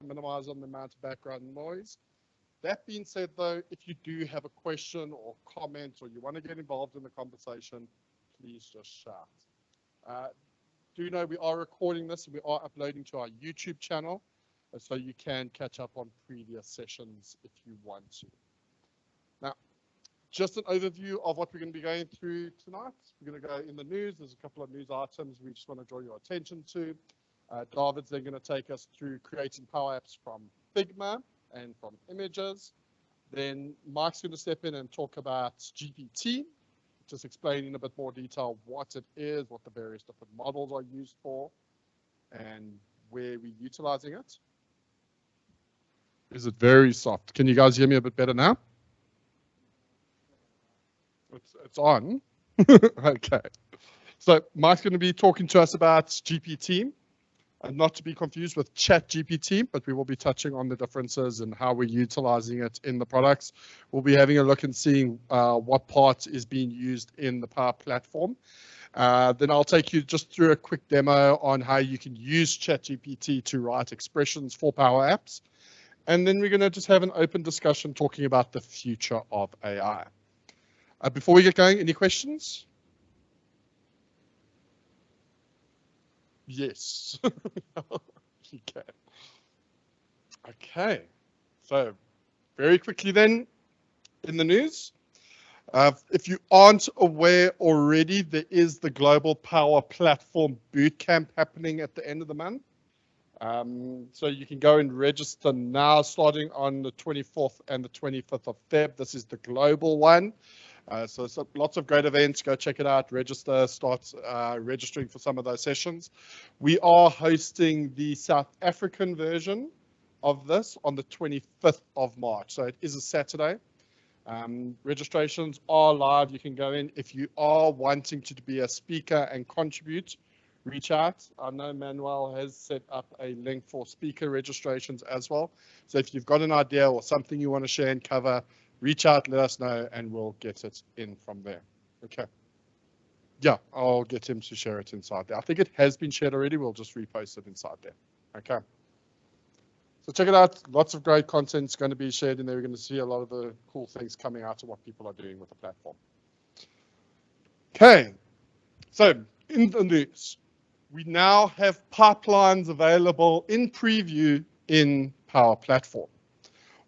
minimize on the amount of background noise. That being said, though, if you do have a question or comment or you want to get involved in the conversation, please just shout. Do know we are recording this and we are uploading to our YouTube channel, so you can catch up on previous sessions if you want to. Now, just an overview of what we're going to be going through tonight. We're going to go in the news. There's a couple of news items we just want to draw your attention to. David's then going to take us through creating Power Apps from Figma and from images. Then Mike's going to step in and talk about GPT, just explaining in a bit more detail what it is, what the various different models are used for, and where we're utilizing it. Is it very soft? Can you guys hear me a bit better now? It's on. Okay. So Mike's going to be talking to us about GPT, and not to be confused with ChatGPT, but we will be touching on the differences and how we're utilizing it in the products. We'll be having a look and seeing what part is being used in the Power Platform. Then I'll take you just through a quick demo on how you can use ChatGPT to write expressions for Power Apps. And then we're going to just have an open discussion talking about the future of AI. Before we get going, any questions? Yes. You can. Okay. So very quickly then, in the news, if you aren't aware already, there is the Global Power Platform Bootcamp happening at the end of the month. So you can go and register now, starting on the 24th and the 25th of Feb. This is the global one. So lots of great events. Go check it out. Register. Start registering for some of those sessions. We are hosting the South African version of this on the 25th of March. So it is a Saturday. Registrations are live. You can go in. If you are wanting to be a speaker and contribute, reach out. I know Manuel has set up a link for speaker registrations as well. So if you've got an idea or something you want to share and cover, reach out, let us know, and we'll get it in from there. Okay. Yeah, I'll get him to share it inside there. I think it has been shared already. We'll just repost it inside there. Okay. So check it out. Lots of great content is going to be shared in there. We're going to see a lot of the cool things coming out of what people are doing with the platform. Okay. So in the news, we now have pipelines available in preview in Power Platform.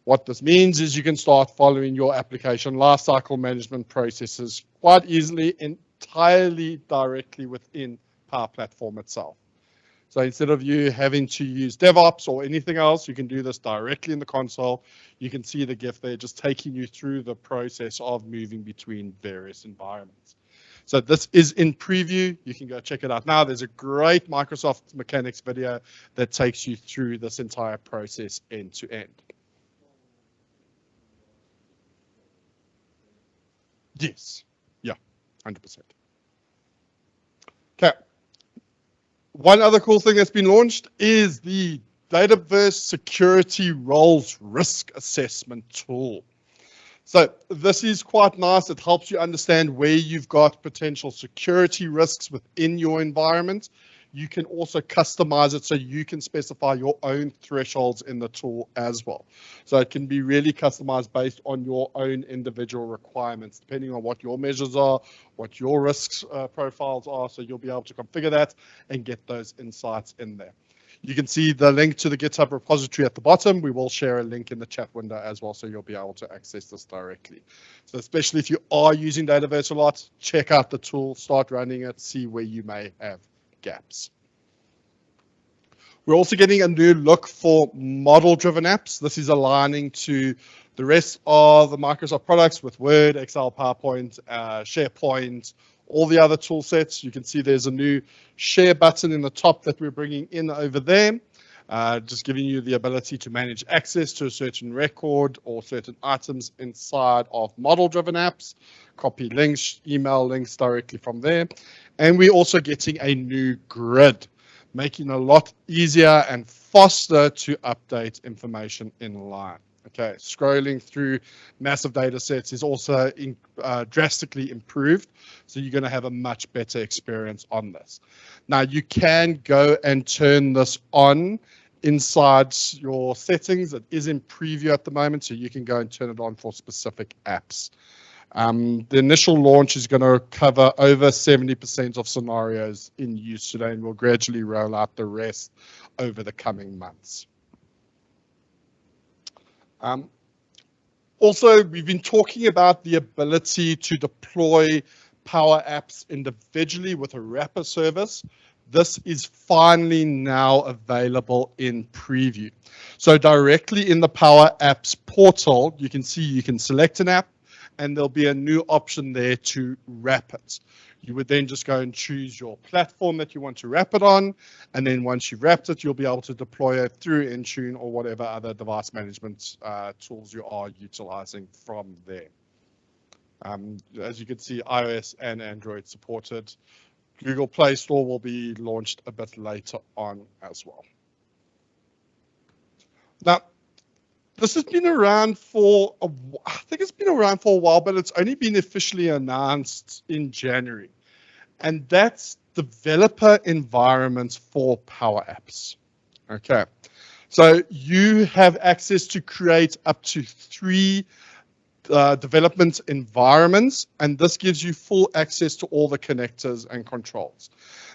What this means is you can start following your application lifecycle management processes quite easily, entirely directly within Power Platform itself. So instead of you having to use DevOps or anything else, you can do this directly in the console. You can see the GIF there just taking you through the process of moving between various environments. So this is in preview. You can go check it out now. There's a great Microsoft Mechanics video that takes you through this entire process end to end. Yes, yeah, 100%. Okay. One other cool thing that's been launched is the Dataverse Security Roles Risk Assessment tool. So this is quite nice. It helps you understand where you've got potential security risks within your environment. You can also customize it so you can specify your own thresholds in the tool as well. So it can be really customized based on your own individual requirements, depending on what your measures are, what your risks profiles are. So you'll be able to configure that and get those insights in there. You can see the link to the GitHub repository at the bottom. We will share a link in the chat window as well, so you'll be able to access this directly. So especially if you are using Dataverse a lot, check out the tool, start running it, see where you may have gaps. We're also getting a new look for model-driven apps. This is aligning to the rest of the Microsoft products with Word, Excel, PowerPoint, SharePoint, all the other tool sets. You can see there's a new share button in the top that we're bringing in over there, just giving you the ability to manage access to a certain record or certain items inside of model-driven apps, copy links, email links directly from there. And we're also getting a new grid, making it a lot easier and faster to update information in line. Okay, scrolling through massive data sets is also drastically improved, so you're going to have a much better experience on this. Now, you can go and turn this on inside your settings. It is in preview at the moment, so you can go and turn it on for specific apps. The initial launch is going to cover over 70% of scenarios in use today, and we'll gradually roll out the rest over the coming months. Also, we've been talking about the ability to deploy Power Apps individually with a wrapper service. This is finally now available in preview. So directly in the Power Apps portal, you can see you can select an app, and there'll be a new option there to wrap it. You would then just go and choose your platform that you want to wrap it on, and then once you've wrapped it, you'll be able to deploy it through Intune or whatever other device management tools you are utilizing from there. As you can see, iOS and Android supported. Google Play Store will be launched a bit later on as well. Now, this has been around for, I think it's been around for a while, but it's only been officially announced in January. And that's developer environments for Power Apps. Okay, so you have access to create up to 3 development environments, and this gives you full access to all the connectors and controls.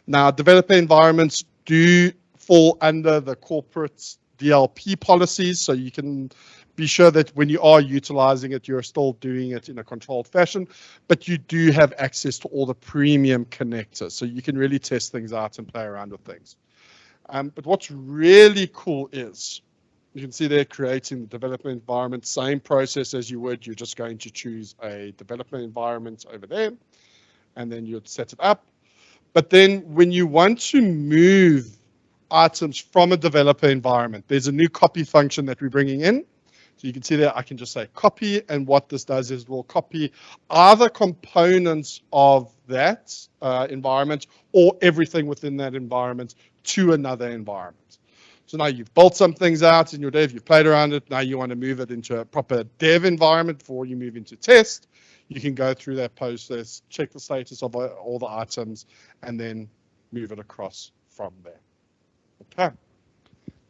Now, developer environments do fall under the corporate DLP policies, so you can be sure that when you are utilizing it, you're still doing it in a controlled fashion, but you do have access to all the premium connectors, so you can really test things out and play around with things. But what's really cool is, you can see they're creating the development environment, same process as you would. You're just going to choose a development environment over there, and then you'd set it up. But then when you want to move items from a developer environment, there's a new copy function that we're bringing in. So you can see there, I can just say copy, and what this does is we'll copy either components of that environment or everything within that environment to another environment. So now you've built some things out in your dev, you've played around it, now you want to move it into a proper dev environment before you move into test. You can go through that process, check the status of all the items, and then move it across from there. Okay,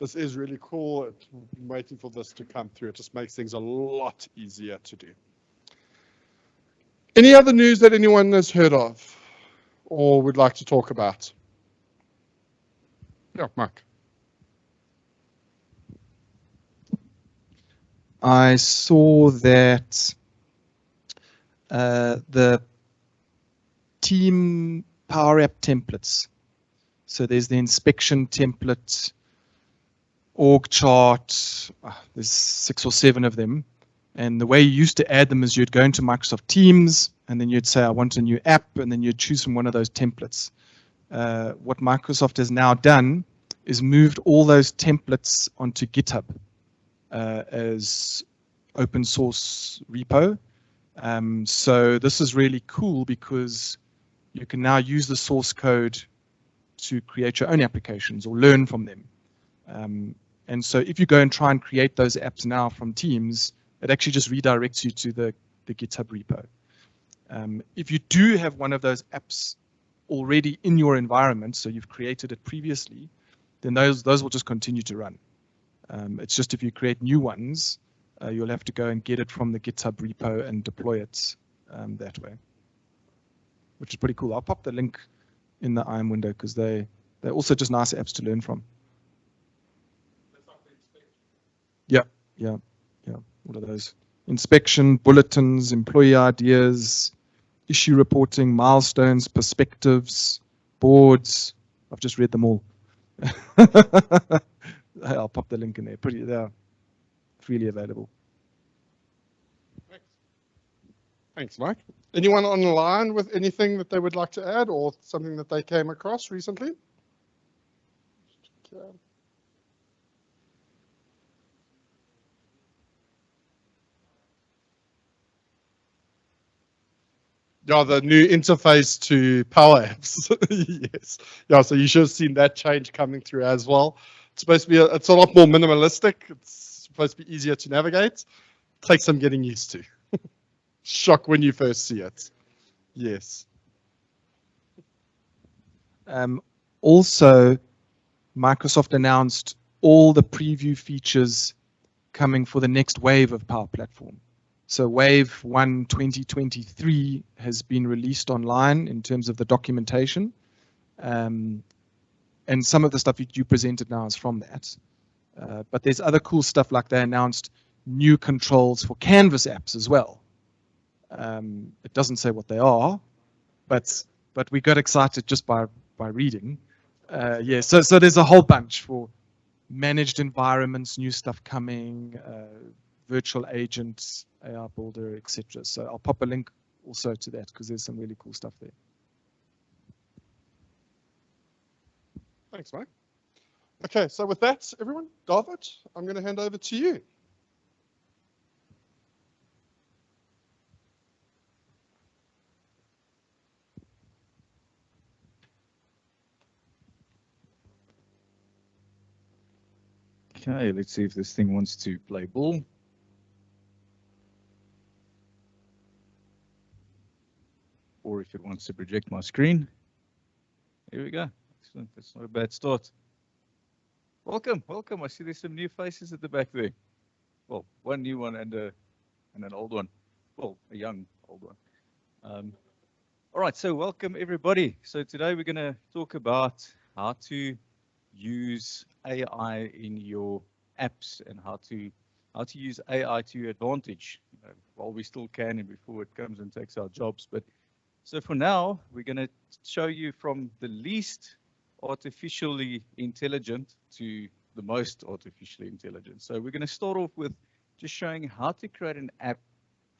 this is really cool. I'm waiting for this to come through. It just makes things a lot easier to do. Any other news that anyone has heard of or would like to talk about? Yeah, Mark. I saw that the team Power App templates. So there's the inspection template, org chart, there's 6 or 7 of them. And the way you used to add them is you'd go into Microsoft Teams, and then you'd say, I want a new app, and then you'd choose from one of those templates. What Microsoft has now done is moved all those templates onto GitHub as open source repo. So this is really cool because you can now use the source code to create your own applications or learn from them. And so if you go and try and create those apps now from Teams, it actually just redirects you to the GitHub repo. If you do have one of those apps already in your environment, so you've created it previously, then those will just continue to run. It's just if you create new ones, you'll have to go and get it from the GitHub repo and deploy it that way, which is pretty cool. I'll pop the link in the IM window because they're also just nice apps to learn from. Yeah. What are those? Inspection, bulletins, employee ideas, issue reporting, milestones, perspectives, boards. I've just read them all. I'll pop the link in there. They're freely available. Thanks, Mike. Anyone online with anything that they would like to add or something that they came across recently? Yeah, the new interface to Power Apps. Yes. Yeah, so you should have seen that change coming through as well. It's supposed to be, it's a lot more minimalistic. It's supposed to be easier to navigate. Takes some getting used to. Shock when you first see it. Yes. Also, Microsoft announced all the preview features coming for the next wave of Power Platform. So Wave 1 2023 has been released online in terms of the documentation. And some of the stuff you presented now is from that. But there's other cool stuff, like they announced new controls for Canvas apps as well. It doesn't say what they are, but we got excited just by reading. Yeah, so there's a whole bunch for managed environments, new stuff coming, virtual agents, AR Builder, etc. So I'll pop a link also to that because there's some really cool stuff there. Thanks, Mike. Okay, so with that, everyone, David, I'm going to hand over to you. Okay, let's see if this thing wants to play ball. Or if it wants to project my screen. Here we go. Excellent. That's not a bad start. Welcome, welcome. I see there's some new faces at the back there. Well, one new one and an old one. Well, a young old one. All right, so welcome everybody. So today we're going to talk about how to use AI in your apps and how to use AI to your advantage, while we still can and before it comes and takes our jobs. But so for now, we're going to show you from the least artificially intelligent to the most artificially intelligent. So we're going to start off with just showing how to create an app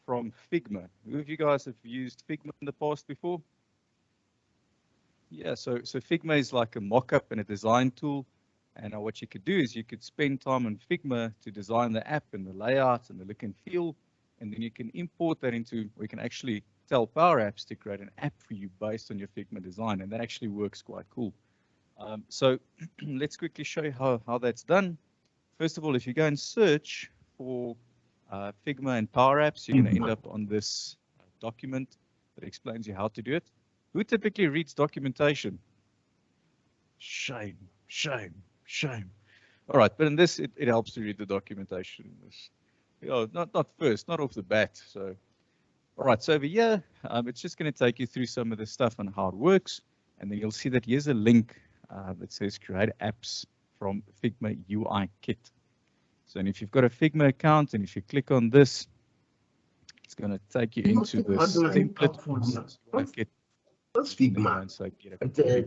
from Figma. Who of you guys have used Figma in the past before? Yeah, so Figma is like a mock-up and a design tool. And what you could do is you could spend time on Figma to design the app and the layout and the look and feel. And then you can import that into, we can actually tell Power Apps to create an app for you based on your Figma design. And that actually works quite cool. So let's quickly show you how that's done. First of all, if you go and search for Figma and Power Apps, you're going to end up on this document that explains you how to do it. Who typically reads documentation? Shame, shame, shame. All right, but in this, it helps to read the documentation. You know, not first, not off the bat. So, all right, so over here, it's just going to take you through some of the stuff on how it works. And then you'll see that here's a link that says create apps from Figma UI Kit. So, and if you've got a Figma account and if you click on this, it's going to take you into this template kit. That's Figma.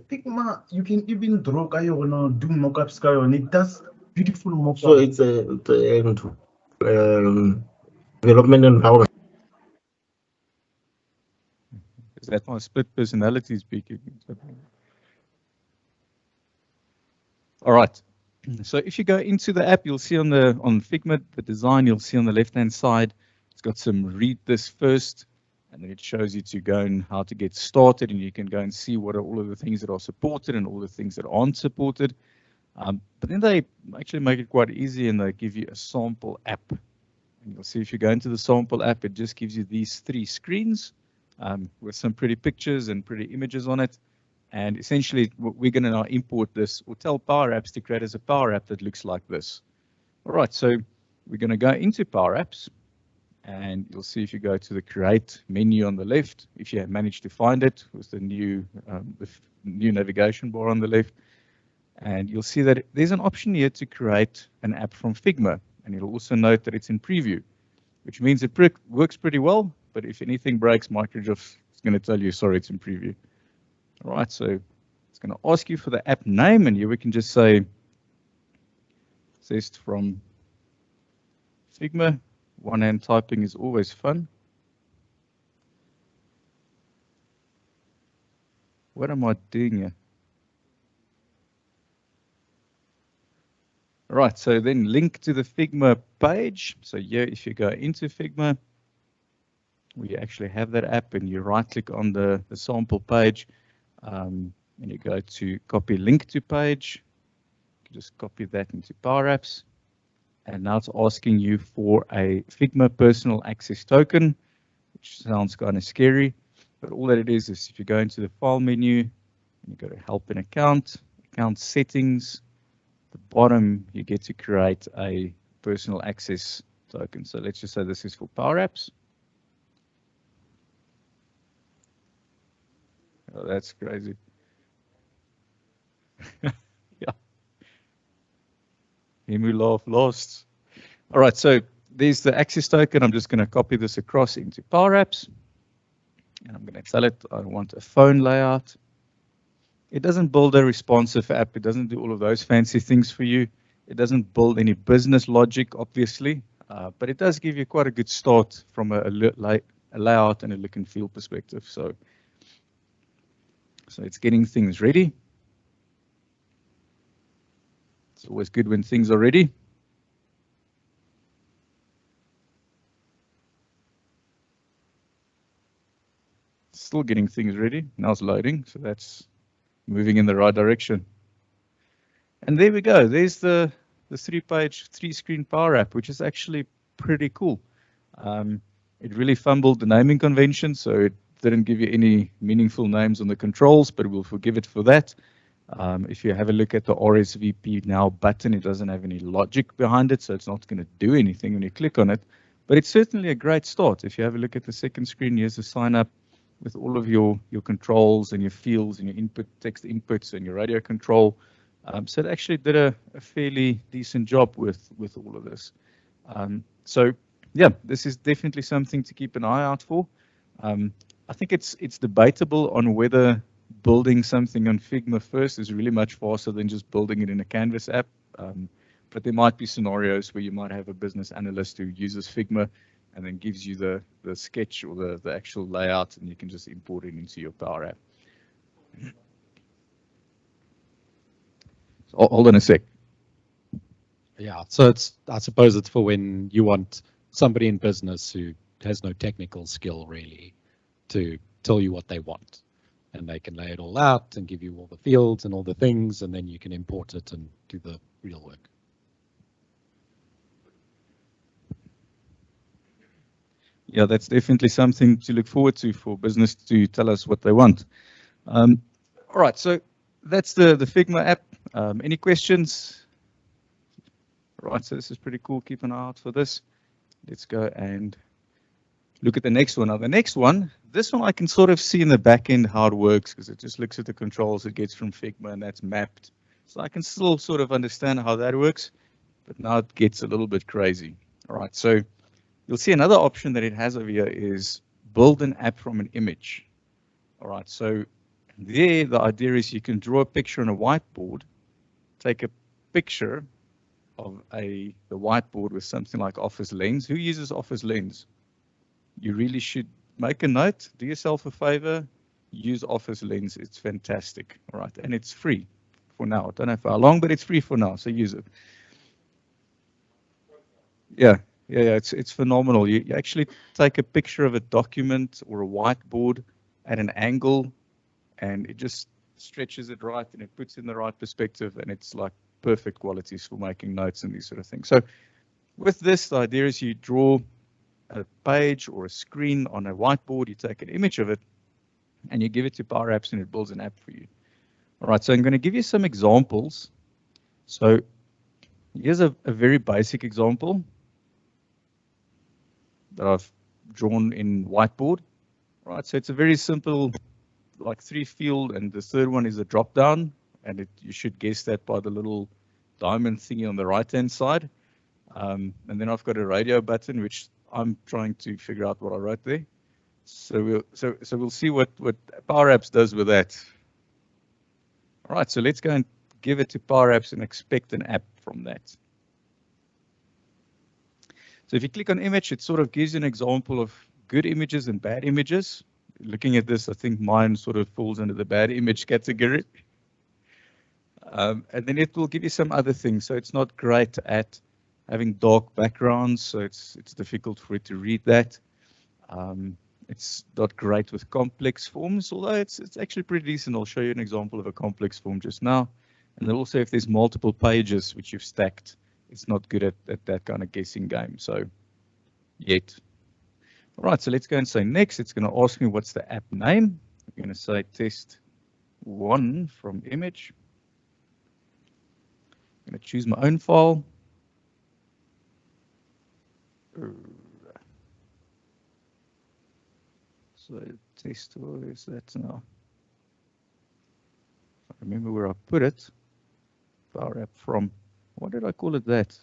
Figma, you can even draw do mockups. It does beautiful mockups. So it's a development environment. Is that my split personality speaking? All right. So if you go into the app, you'll see on Figma, the design, you'll see on the left-hand side, it's got some read this first, and then it shows you to go and how to get started, and you can go and see what are all of the things that are supported and all the things that aren't supported. But then they actually make it quite easy, and they give you a sample app. And you'll see if you go into the sample app, it just gives you these 3 screens with some pretty pictures and pretty images on it. And essentially, we're going to now import this or tell Power Apps to create as a Power App that looks like this. All right, so we're going to go into Power Apps. And you'll see if you go to the Create menu on the left, if you have managed to find it with the new navigation bar on the left. And you'll see that there's an option here to create an app from Figma. And you'll also note that it's in preview, which means it works pretty well. But if anything breaks, Microsoft is going to tell you, sorry, it's in preview. All right, so it's going to ask you for the app name. And here we can just say, accessed from Figma. One-hand typing is always fun. What am I doing here? Right, so then link to the Figma page. So here, if you go into Figma, we actually have that app, and you right-click on the sample page, and you go to copy link to page. You just copy that into Power Apps. And now it's asking you for a Figma personal access token, which sounds kind of scary. But all that it is if you go into the file menu, and you go to help and account settings, the bottom, you get to create a personal access token. So let's just say this is for Power Apps. Oh, that's crazy. Yeah. Emu laugh lost. All right, so there's the access token. I'm just going to copy this across into Power Apps. And I'm going to tell it I want a phone layout. It doesn't build a responsive app. It doesn't do all of those fancy things for you. It doesn't build any business logic, obviously, but it does give you quite a good start from a layout and a look and feel perspective. So it's getting things ready. It's always good when things are ready. Still getting things ready. Now it's loading, so that's moving in the right direction. And there we go. There's the 3-page, 3-screen Power App, which is actually pretty cool. It really fumbled the naming convention, so it didn't give you any meaningful names on the controls, but we'll forgive it for that. If you have a look at the RSVP now button, it doesn't have any logic behind it, so it's not going to do anything when you click on it. But it's certainly a great start. If you have a look at the second screen, here's a sign up with all of your controls and your fields and your input, text inputs and your radio control. So it actually did a fairly decent job with all of this. So yeah, this is definitely something to keep an eye out for. I think it's debatable on whether building something on Figma first is really much faster than just building it in a Canvas app. But there might be scenarios where you might have a business analyst who uses Figma and then gives you the sketch or the actual layout, and you can just import it into your Power App. So hold on a sec. Yeah, so I suppose it's for when you want somebody in business who has no technical skill really to tell you what they want. And they can lay it all out and give you all the fields and all the things, and then you can import it and do the real work. Yeah, that's definitely something to look forward to for business to tell us what they want. All right, so that's the Figma app. Any questions? All right, so this is pretty cool. Keep an eye out for this. Let's go and look at the next one. Now, the next one, this one I can sort of see in the back end how it works, because it just looks at the controls it gets from Figma, and that's mapped. So I can still sort of understand how that works, but now it gets a little bit crazy. All right, so you'll see another option that it has over here is build an app from an image. All right, so there the idea is you can draw a picture on a whiteboard, take a picture of the whiteboard with something like Office Lens. Who uses Office Lens? You really should make a note, do yourself a favor, use Office Lens. It's fantastic, all right? And it's free for now. I don't know for how long, but it's free for now, so use it. Yeah, it's phenomenal. You actually take a picture of a document or a whiteboard at an angle, and it just stretches it right, and it puts in the right perspective, and it's like perfect qualities for making notes and these sort of things. So with this, the idea is you draw a page or a screen on a whiteboard, you take an image of it, and you give it to Power Apps, and it builds an app for you. All right, so I'm going to give you some examples. So here's a very basic example that I've drawn in whiteboard. All right, so it's a very simple, like 3 field, and the third one is a drop down, and you should guess that by the little diamond thingy on the right hand side. And then I've got a radio button, which I'm trying to figure out what I wrote there. So we'll see what Power Apps does with that. All right, so let's go and give it to Power Apps and expect an app from that. So if you click on image, it sort of gives you an example of good images and bad images. Looking at this, I think mine sort of falls under the bad image category. And then it will give you some other things. So it's not great at having dark backgrounds, so it's difficult for it to read that. It's not great with complex forms, although it's actually pretty decent. I'll show you an example of a complex form just now. And then also if there's multiple pages which you've stacked, it's not good at that kind of guessing game. So yet. All right, so let's go and say next. It's going to ask me what's the app name. I'm going to say test 1 from image. going to choose my own file. So test, where is that now? I remember where I put it. Power app from. What did I call it that?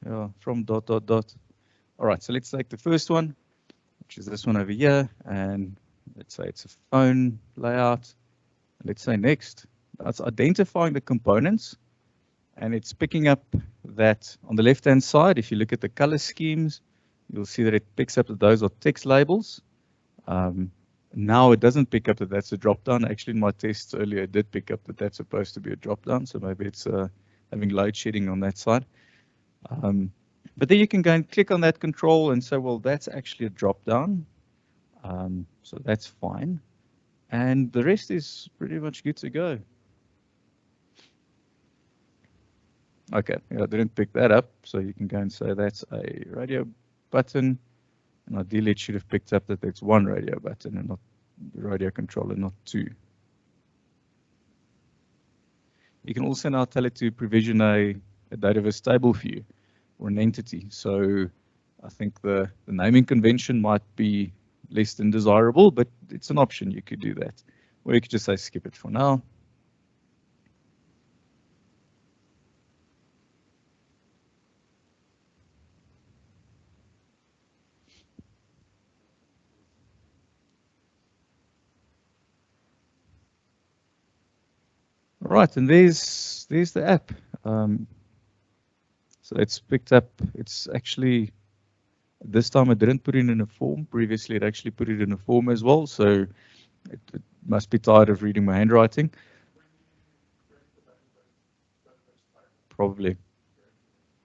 Yeah, from dot dot dot. All right, so let's take the first one, which is this one over here, and let's say it's a phone layout. Let's say next. That's identifying the components, and it's picking up that on the left-hand side. If you look at the color schemes, you'll see that it picks up that those are text labels. Now it doesn't pick up that that's a drop-down. Actually, in my tests earlier, it did pick up that that's supposed to be a drop-down, so maybe it's having load shedding on that side. But then you can go and click on that control and say, well, that's actually a drop-down. So that's fine. And the rest is pretty much good to go. Okay, yeah, I didn't pick that up, so you can go and say that's a radio button. And ideally, it should have picked up that it's one radio button and not the radio controller, not two. You can also now tell it to provision a Dataverse table view or an entity. So I think the naming convention might be less than desirable, but it's an option. You could do that. Or you could just say skip it for now. All right, and there's the app. So it's picked up. It's actually, this time I didn't put it in a form. Previously, it actually put it in a form as well. So it must be tired of reading my handwriting. Probably.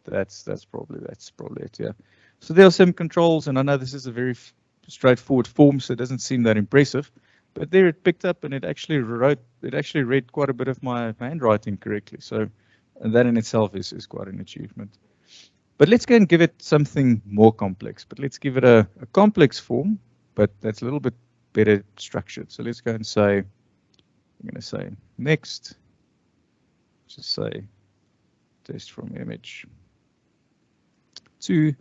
That's probably it. Yeah. So there are some controls, and I know this is a very straightforward form, so it doesn't seem that impressive. But there it picked up, and it actually read quite a bit of my handwriting correctly. So, and that in itself is quite an achievement. But let's go and give it something more complex. But let's give it a complex form, but that's a little bit better structured. So let's go and say, I'm going to say next. Just say test from image 2,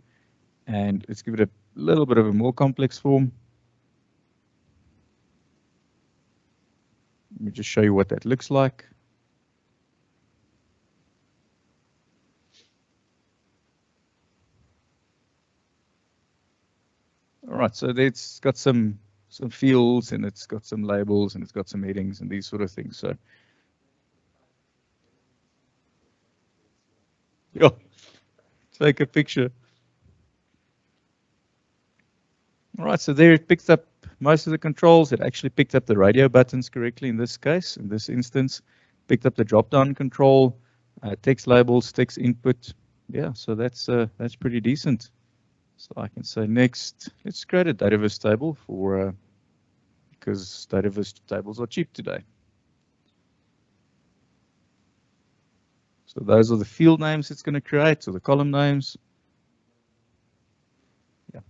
and let's give it a little bit of a more complex form. Let me just show you what that looks like. All right, so it's got some fields, and it's got some labels, and it's got some headings and these sort of things. So yeah, take a picture. All right, so there it picked up most of the controls. It actually picked up the radio buttons correctly in this case, in this instance. Picked up the drop-down control, text labels, text input. Yeah, so that's pretty decent. So I can say next. Let's create a Dataverse table for because Dataverse tables are cheap today. So those are the field names it's going to create, so the column names. Yeah.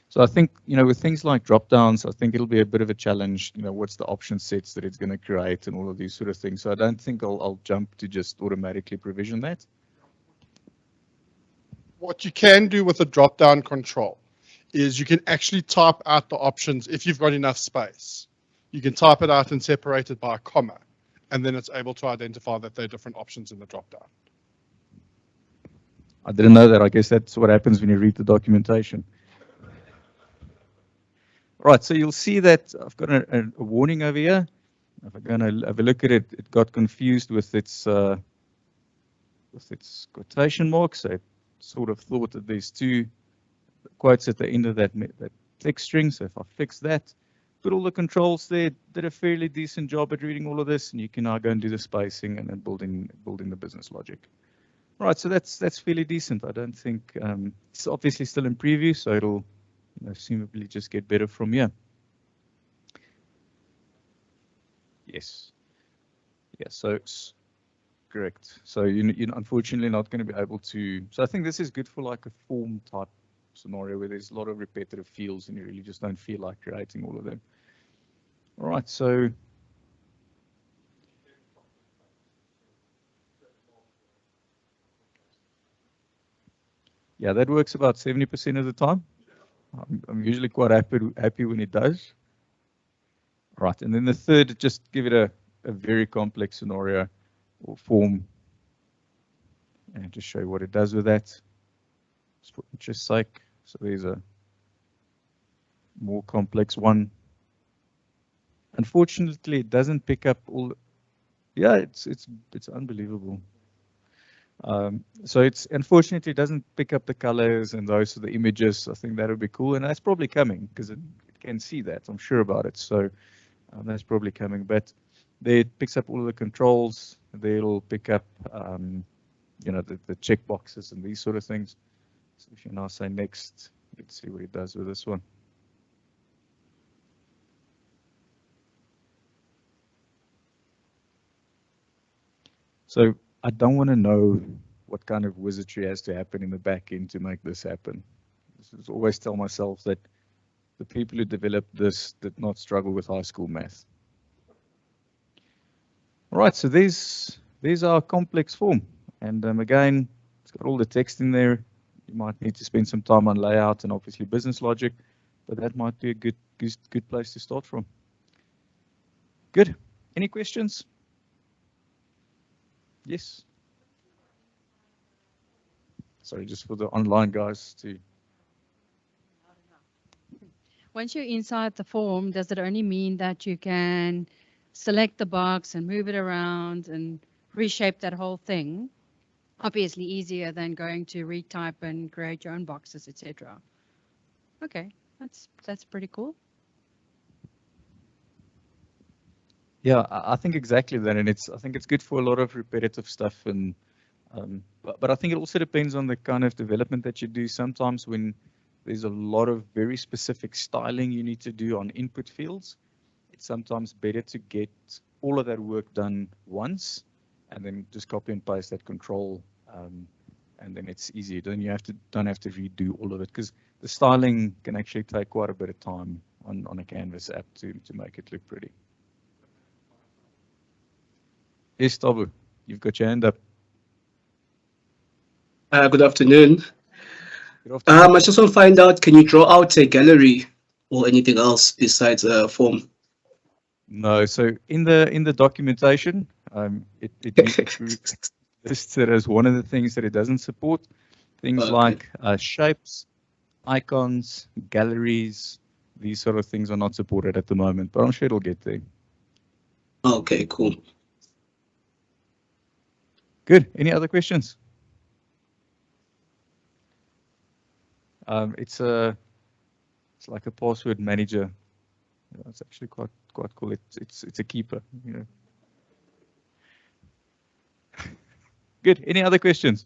So I think, with things like drop-downs, I think it'll be a bit of a challenge. What's the option sets that it's going to create and all of these sort of things. So I don't think I'll jump to just automatically provision that. What you can do with a drop-down control is you can actually type out the options if you've got enough space. You can type it out and separate it by a comma, and then it's able to identify that there are different options in the drop-down. I didn't know that. I guess that's what happens when you read the documentation. Right, so you'll see that I've got a warning over here. If I'm going to have a look at it, it got confused with its quotation marks. So it sort of thought that there's two quotes at the end of that text string. So if I fix that, put all the controls there, did a fairly decent job at reading all of this, and you can now go and do the spacing and then building the business logic. All right, so that's fairly decent. I don't think it's obviously still in preview, so it'll seemingly just get better from here. Yes. Yeah, so it's correct. So you're unfortunately not going to be able to. So I think this is good for like a form type scenario where there's a lot of repetitive fields and you really just don't feel like creating all of them. All right, so yeah, that works about 70% of the time. I'm usually quite happy when it does. Right, and then the third, just give it a very complex scenario or form, and just show you what it does with that. Just for interest's sake, so there's a more complex one. Unfortunately, it doesn't pick up all. Yeah, it's unbelievable. So it's unfortunately it doesn't pick up the colors and those are the images. I think that would be cool, and that's probably coming because it can see that. I'm sure about it. So that's probably coming. But there it picks up all of the controls. There it'll pick up, you know, the check boxes and these sort of things. So if you now say next, let's see what it does with this one. So I don't want to know what kind of wizardry has to happen in the back end to make this happen. I always tell myself that the people who developed this did not struggle with high school math. All right, so there's our complex form. And again, it's got all the text in there. You might need to spend some time on layout and obviously business logic, but that might be a good place to start from. Good. Any questions? Yes. Sorry, just for the online guys to. Once you're inside the form, does it only mean that you can select the box and move it around and reshape that whole thing? Obviously easier than going to retype and create your own boxes, etc. Okay, that's pretty cool. Yeah, I think exactly that, and I think it's good for a lot of repetitive stuff, and but I think it also depends on the kind of development that you do. Sometimes when there's a lot of very specific styling you need to do on input fields, it's sometimes better to get all of that work done once, and then just copy and paste that control, and then it's easy. Then you don't have to redo all of it, because the styling can actually take quite a bit of time on a Canvas app to make it look pretty. Yes, Tabu, you've got your hand up. Good afternoon. Good afternoon. I just want to find out, can you draw out a gallery or anything else besides a form? No, so in the documentation, it lists it as one of the things that it doesn't support. Things like shapes, icons, galleries, these sort of things are not supported at the moment, but I'm sure it'll get there. Okay, cool. Good. Any other questions? It's like a password manager. It's actually quite cool. It's a keeper, you know. Good. Any other questions?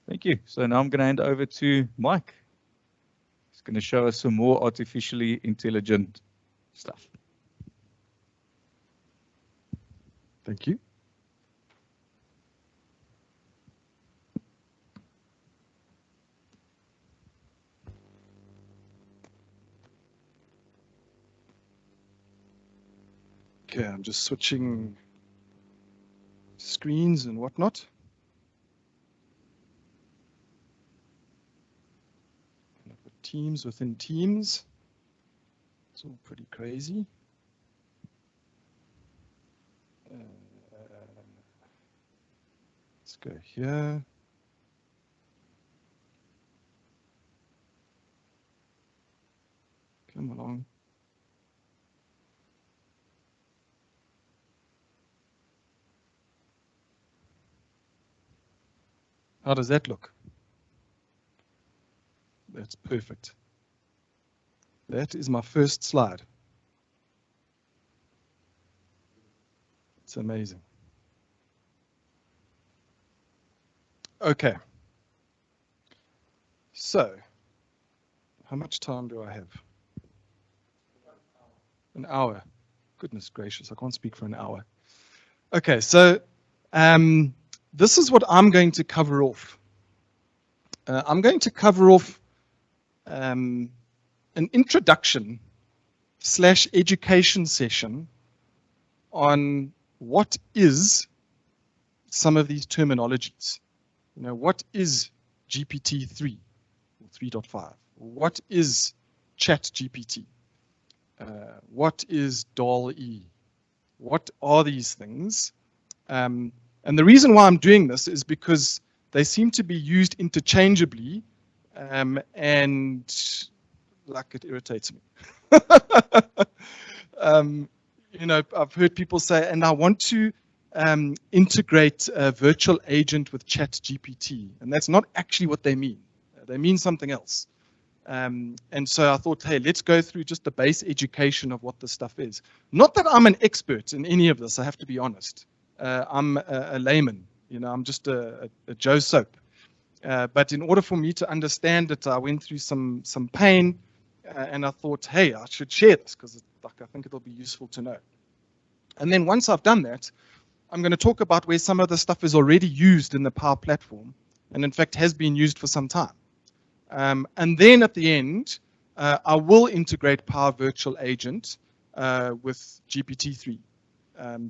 Thank you. So now I'm going to hand over to Mike. He's going to show us some more artificially intelligent stuff. Thank you. Okay, I'm just switching screens and whatnot. And I've got teams within teams. It's all pretty crazy. Let's go here. Come along. How does that look? That's perfect. That is my first slide. It's amazing. Okay. So, how much time do I have? An hour. Goodness gracious, I can't speak for an hour. Okay, so this is what I'm going to cover off. I'm going to cover off an introduction / education session on what is some of these terminologies. You know, what is GPT-3 or 3.5? What is ChatGPT? What is DALL-E? What are these things? And the reason why I'm doing this is because they seem to be used interchangeably, and like it irritates me. You know, I've heard people say, and I want to integrate a virtual agent with ChatGPT, and that's not actually what they mean. They mean something else. And so I thought, hey, let's go through just the base education of what this stuff is. Not that I'm an expert in any of this, I have to be honest. I'm a layman, you know, I'm just a Joe Soap. But in order for me to understand it, I went through some pain, and I thought, hey, I should share this because I think it'll be useful to know. And then once I've done that, I'm going to talk about where some of the stuff is already used in the Power Platform, and in fact has been used for some time. And then at the end, I will integrate Power Virtual Agent with GPT-3,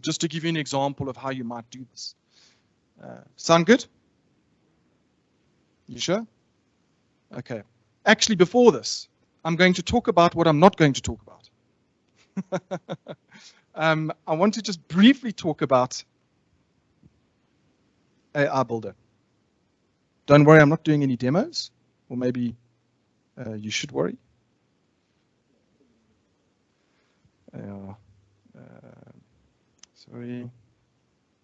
just to give you an example of how you might do this. Sound good? You sure? Okay. Actually, before this, I'm going to talk about what I'm not going to talk about. I want to just briefly talk about AI Builder. Don't worry, I'm not doing any demos, or maybe you should worry. Sorry.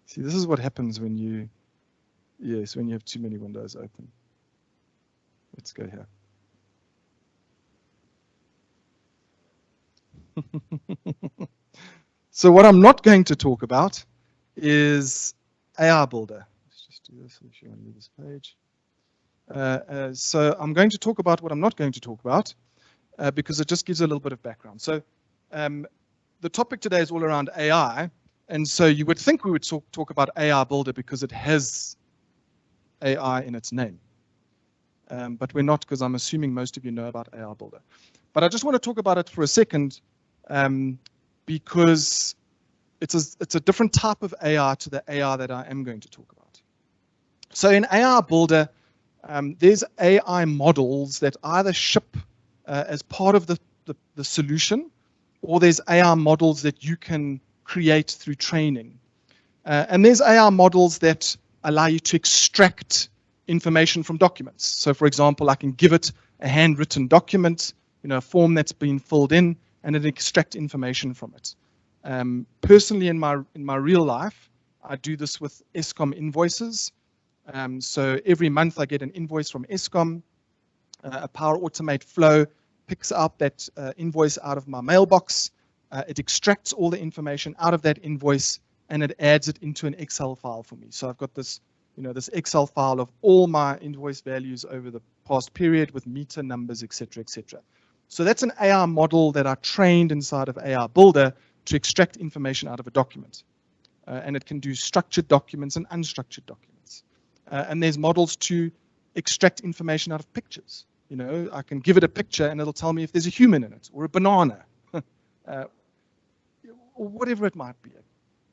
See, this is what happens when you, when you have too many windows open. Let's go here. So what I'm not going to talk about is AI Builder. Let's just do this if you want to leave this page. So I'm going to talk about what I'm not going to talk about because it just gives a little bit of background. So the topic today is all around AI, and so you would think we would talk about AI Builder because it has AI in its name. But we're not, because I'm assuming most of you know about AI Builder. But I just want to talk about it for a second because it's a different type of AI to the AI that I am going to talk about. So in AI Builder, there's AI models that either ship as part of the solution, or there's AI models that you can create through training. And there's AI models that allow you to extract information from documents. So for example, I can give it a handwritten document, you know, a form that's been filled in, and it extract information from it. Personally, in my real life, I do this with Eskom invoices. So every month I get an invoice from Eskom. A Power Automate flow picks out that invoice out of my mailbox. It extracts all the information out of that invoice, and it adds it into an Excel file for me. So I've got this, you know, this Excel file of all my invoice values over the past period with meter numbers, etc., etc. So that's an AI model that I trained inside of AI Builder to extract information out of a document. And it can do structured documents and unstructured documents. And there's models to extract information out of pictures. You know, I can give it a picture and it'll tell me if there's a human in it, or a banana, or whatever it might be,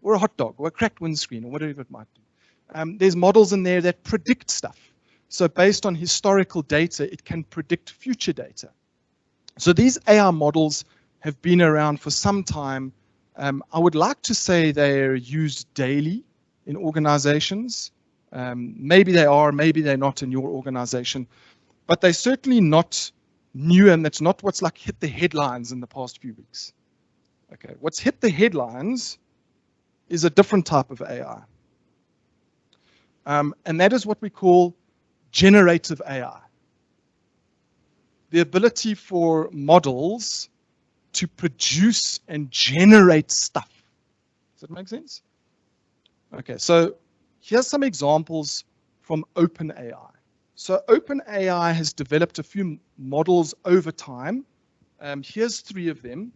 or a hot dog, or a cracked windscreen, or whatever it might be. There's models in there that predict stuff. So based on historical data, it can predict future data. So these AI models have been around for some time. I would like to say they're used daily in organizations. Maybe they are, maybe they're not in your organization, but they're certainly not new, and that's not what's like hit the headlines in the past few weeks. Okay, what's hit the headlines is a different type of AI. And that is what we call generative AI. The ability for models to produce and generate stuff. Does that make sense? Okay, so here's some examples from OpenAI. So OpenAI has developed a few models over time. Here's 3 of them.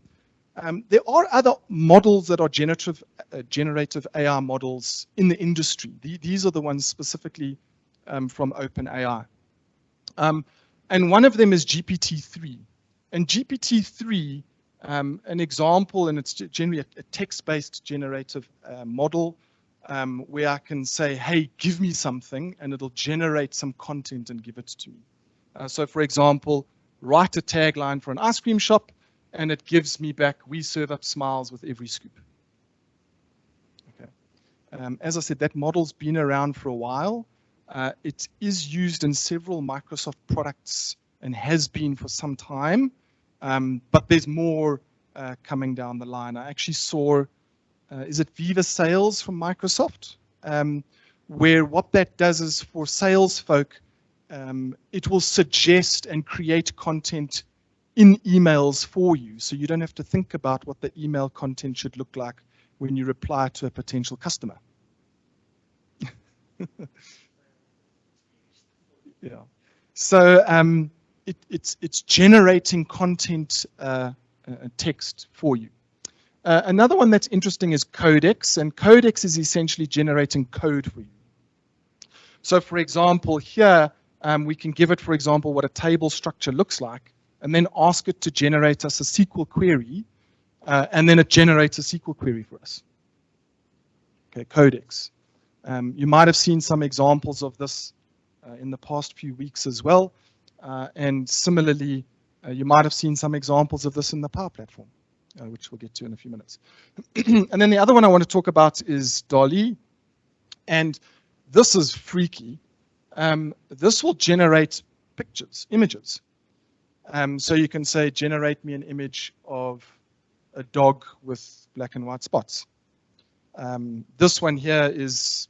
There are other models that are generative AI models in the industry. These are the ones specifically from OpenAI. And one of them is GPT-3. And GPT-3, an example, and it's generally a text-based generative model where I can say, hey, give me something, and it'll generate some content and give it to me. So for example, write a tagline for an ice cream shop, and it gives me back, we serve up smiles with every scoop. Okay. As I said, that model's been around for a while. It is used in several Microsoft products and has been for some time, but there's more coming down the line. I actually saw, is it Viva Sales from Microsoft? Where what that does is for sales folk, it will suggest and create content in emails for you. So you don't have to think about what the email content should look like when you reply to a potential customer. Yeah. So it's generating content text for you. Another one that's interesting is Codex, and Codex is essentially generating code for you. So for example, here we can give it, for example, what a table structure looks like, and then ask it to generate us a SQL query, and then it generates a SQL query for us. Okay, Codex. You might have seen some examples of this in the past few weeks as well, and similarly, you might have seen some examples of this in the Power Platform, which we'll get to in a few minutes. And then the other one I want to talk about is DALL-E, and this is freaky. This will generate pictures, images. So you can say, generate me an image of a dog with black and white spots. This one here is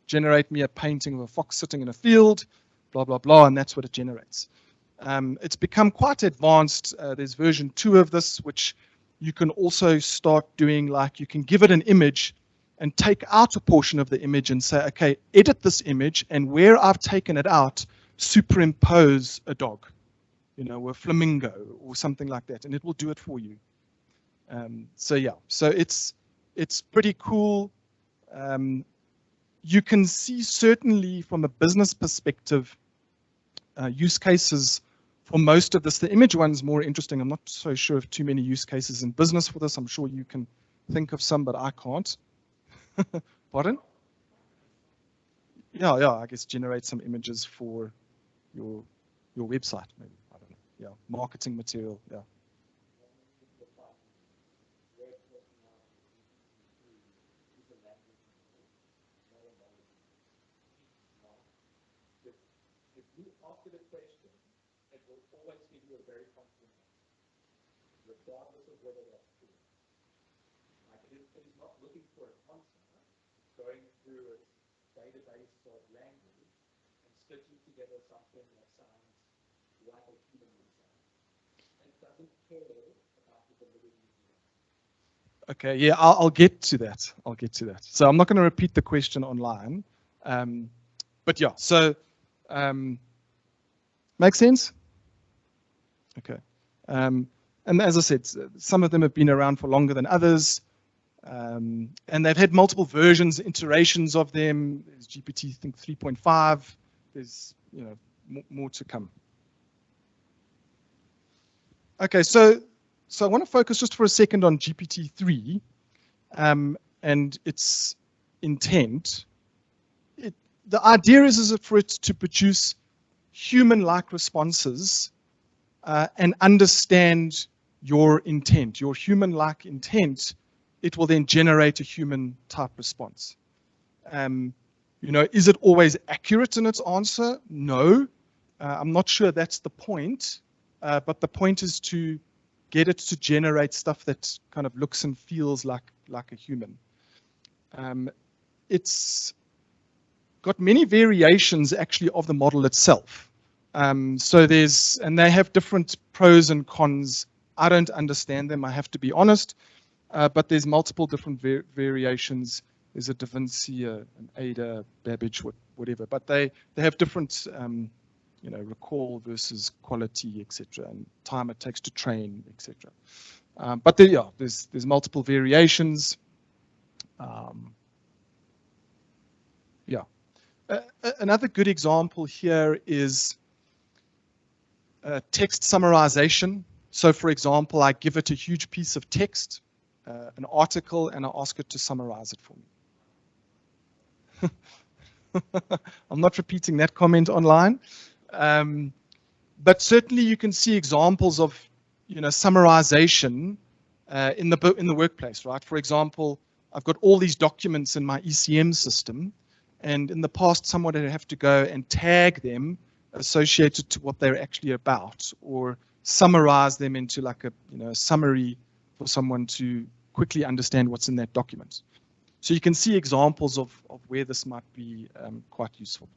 generate me a painting of a fox sitting in a field, blah, blah, blah, and that's what it generates. It's become quite advanced. There's version 2 of this, which you can also start doing, like you can give it an image and take out a portion of the image and say, okay, edit this image, and where I've taken it out, superimpose a dog, you know, a flamingo or something like that, and it will do it for you. So yeah, so it's pretty cool. You can see certainly from a business perspective use cases for most of this. The image one's more interesting. I'm not so sure of too many use cases in business for this. I'm sure you can think of some, but I can't. Pardon? Yeah, I guess generate some images for your website, maybe. I don't know. Yeah, marketing material. Yeah. Okay, yeah, I'll get to that. So I'm not going to repeat the question online, but yeah. So, make sense? Okay, and as I said, some of them have been around for longer than others, and they've had multiple versions, iterations of them. There's GPT, I think 3.5. There's more to come. Okay, so I want to focus just for a second on GPT-3 and its intent. The idea is for it to produce human-like responses and understand your intent, your human-like intent. It will then generate a human-type response. Is it always accurate in its answer? No. I'm not sure that's the point, but the point is to get it to generate stuff that kind of looks and feels like a human. It's got many variations actually of the model itself. So they have different pros and cons. I don't understand them, I have to be honest, but there's multiple different variations. There's a Da Vinci, an Ada, Babbage, whatever, but they have different recall versus quality, etc., and time it takes to train, etc. But there's multiple variations. Another good example here is Text summarization. So for example, I give it a huge piece of text, an article, and I ask it to summarize it for me. I'm not repeating that comment online. But certainly you can see examples of, summarization in the workplace, right? For example, I've got all these documents in my ECM system, and in the past, someone would have to go and tag them associated to what they're actually about, or summarize them into like a summary for someone to quickly understand what's in that document. So you can see examples of where this might be quite useful.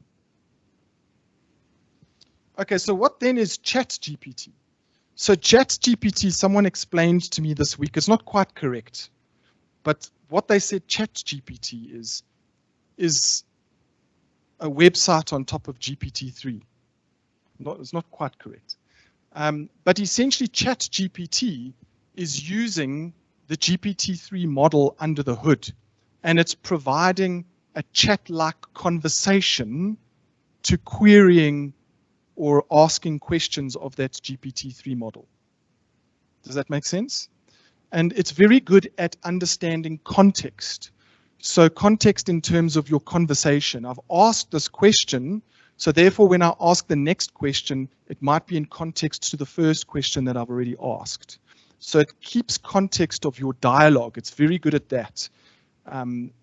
Okay, so what then is ChatGPT? So ChatGPT, someone explained to me this week, it's not quite correct, but what they said ChatGPT is a website on top of GPT-3. It's not quite correct. But essentially ChatGPT is using the GPT-3 model under the hood, and it's providing a chat-like conversation to querying or asking questions of that GPT-3 model. Does that make sense? And it's very good at understanding context. So context in terms of your conversation. I've asked this question, so therefore when I ask the next question, it might be in context to the first question that I've already asked. So it keeps context of your dialogue. It's very good at that. But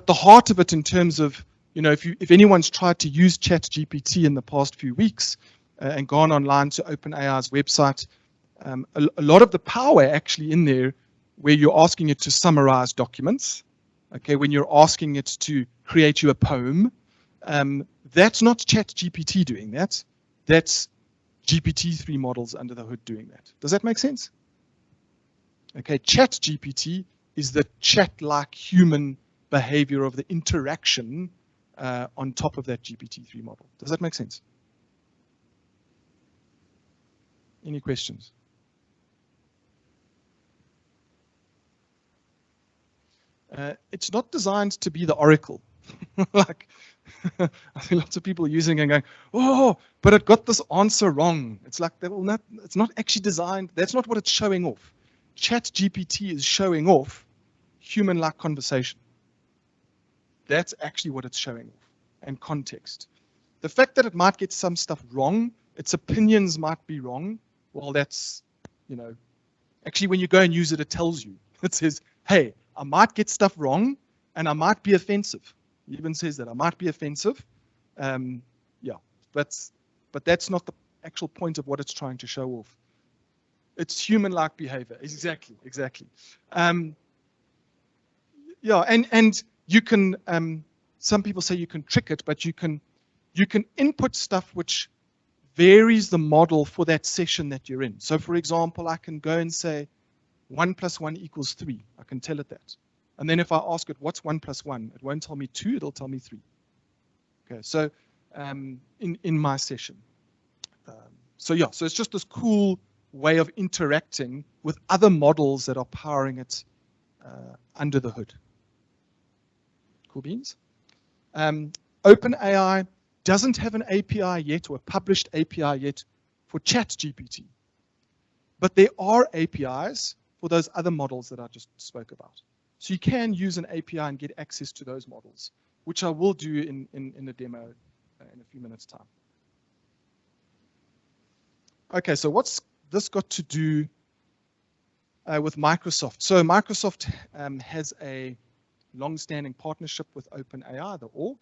the heart of it in terms of, if anyone's tried to use ChatGPT in the past few weeks and gone online to OpenAI's website, a lot of the power actually in there where you're asking it to summarize documents, okay, when you're asking it to create you a poem, that's not ChatGPT doing that. That's GPT-3 models under the hood doing that. Does that make sense? Okay, ChatGPT is the chat-like human behavior of the interaction on top of that GPT-3 model. Does that make sense? Any questions? It's not designed to be the oracle. Like, I think lots of people are using it and going, oh, but it got this answer wrong. It's like, it's not actually designed, that's not what it's showing off. ChatGPT is showing off human-like conversation. That's actually what it's showing off, and context. The fact that it might get some stuff wrong, its opinions might be wrong, well, that's, actually when you go and use it, it tells you. It says, hey, I might get stuff wrong, and I might be offensive. It even says that I might be offensive. But that's not the actual point of what it's trying to show off. It's human-like behavior. Exactly. And you can. Some people say you can trick it, but you can input stuff which varies the model for that session that you're in. So, for example, I can go and say 1 + 1 = 3. I can tell it that. And then if I ask it, what's 1 + 1? It won't tell me 2, it'll tell me 3. Okay, so in my session. So it's just this cool way of interacting with other models that are powering it under the hood. Cool beans? OpenAI doesn't have an API yet, or a published API yet, for ChatGPT. But there are APIs for those other models that I just spoke about. So you can use an API and get access to those models, which I will do in a demo in a few minutes' time. Okay, so what's this got to do with Microsoft? So Microsoft has a long-standing partnership with OpenAI, the org.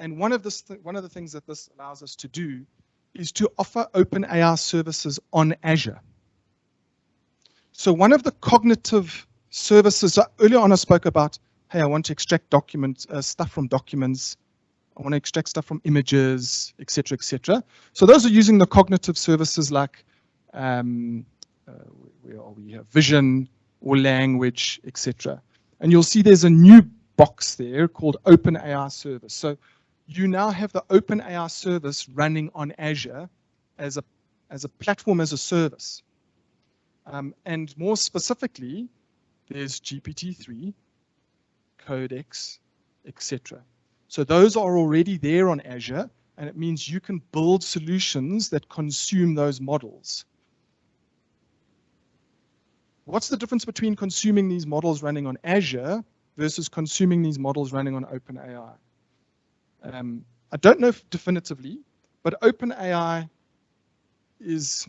And one of the things that this allows us to do is to offer OpenAI services on Azure. So one of the cognitive services, earlier on I spoke about, hey, I want to extract stuff from documents, I want to extract stuff from images, etc., etc. So those are using the cognitive services like where are we here? Vision or language, etc. And you'll see there's a new box there called OpenAI Service. So you now have the OpenAI service running on Azure as a platform as a service. And more specifically, there's GPT-3, Codex, etc. So those are already there on Azure, and it means you can build solutions that consume those models. What's the difference between consuming these models running on Azure versus consuming these models running on OpenAI? I don't know definitively, but OpenAI it's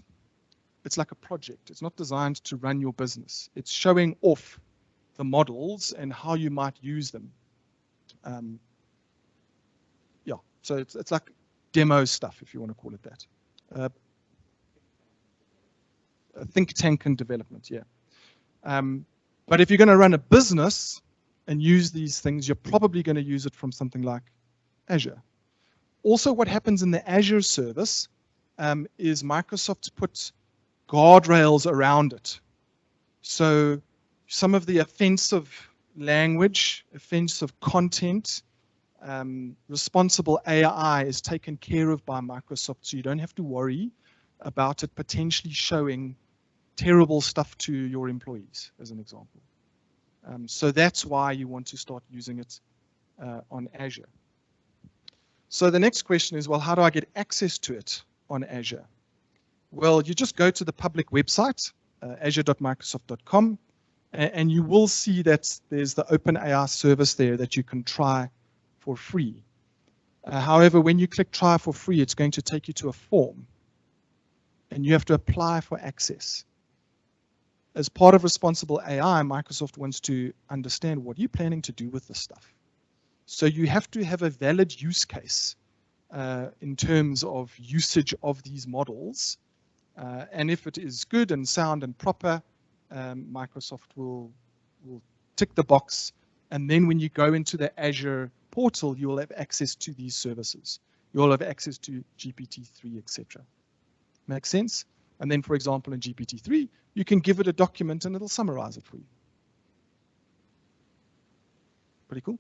like a project. It's not designed to run your business. It's showing off the models and how you might use them. Yeah, so it's like demo stuff, if you want to call it that. A think tank and development, yeah. But if you're going to run a business and use these things, you're probably going to use it from something like Azure. Also, what happens in the Azure service is Microsoft puts guardrails around it. So some of the offensive language, offensive content, responsible AI is taken care of by Microsoft, so you don't have to worry about it potentially showing terrible stuff to your employees, as an example. So that's why you want to start using it on Azure. So the next question is, well, how do I get access to it on Azure? Well, you just go to the public website, azure.microsoft.com, and you will see that there's the OpenAI service there that you can try for free. However, when you click try for free, it's going to take you to a form, and you have to apply for access. As part of responsible AI, Microsoft wants to understand what you're planning to do with this stuff. So you have to have a valid use case in terms of usage of these models. And if it is good and sound and proper, Microsoft will tick the box. And then when you go into the Azure portal, you will have access to these services. You'll have access to GPT-3, etc. Make sense? And then, for example, in GPT-3, you can give it a document and it'll summarize it for you. Pretty cool.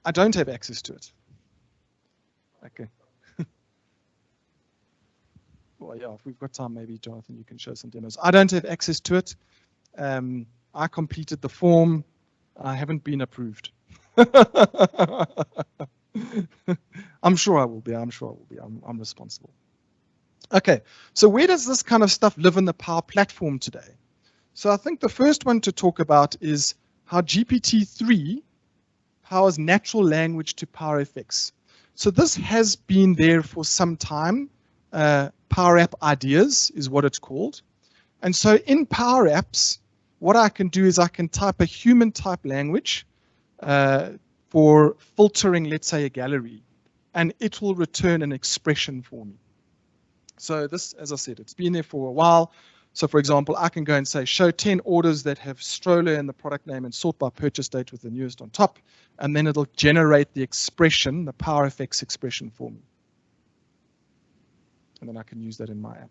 I don't have access to it. Okay. Well, yeah, if we've got time, maybe, Jonathan, you can show some demos. I don't have access to it. I completed the form. I haven't been approved. I'm sure I will be. I'm sure I will be. I'm responsible. Okay, so where does this kind of stuff live in the Power Platform today? So I think the first one to talk about is how GPT-3 powers natural language to PowerFX. So this has been there for some time. Power App Ideas is what it's called. And so in Power Apps, what I can do is I can type a human type language for filtering, let's say, a gallery, and it will return an expression for me. So this, as I said, it's been there for a while. So for example, I can go and say, show 10 orders that have stroller in the product name and sort by purchase date with the newest on top. And then it'll generate the expression, the PowerFX expression for me. And then I can use that in my app.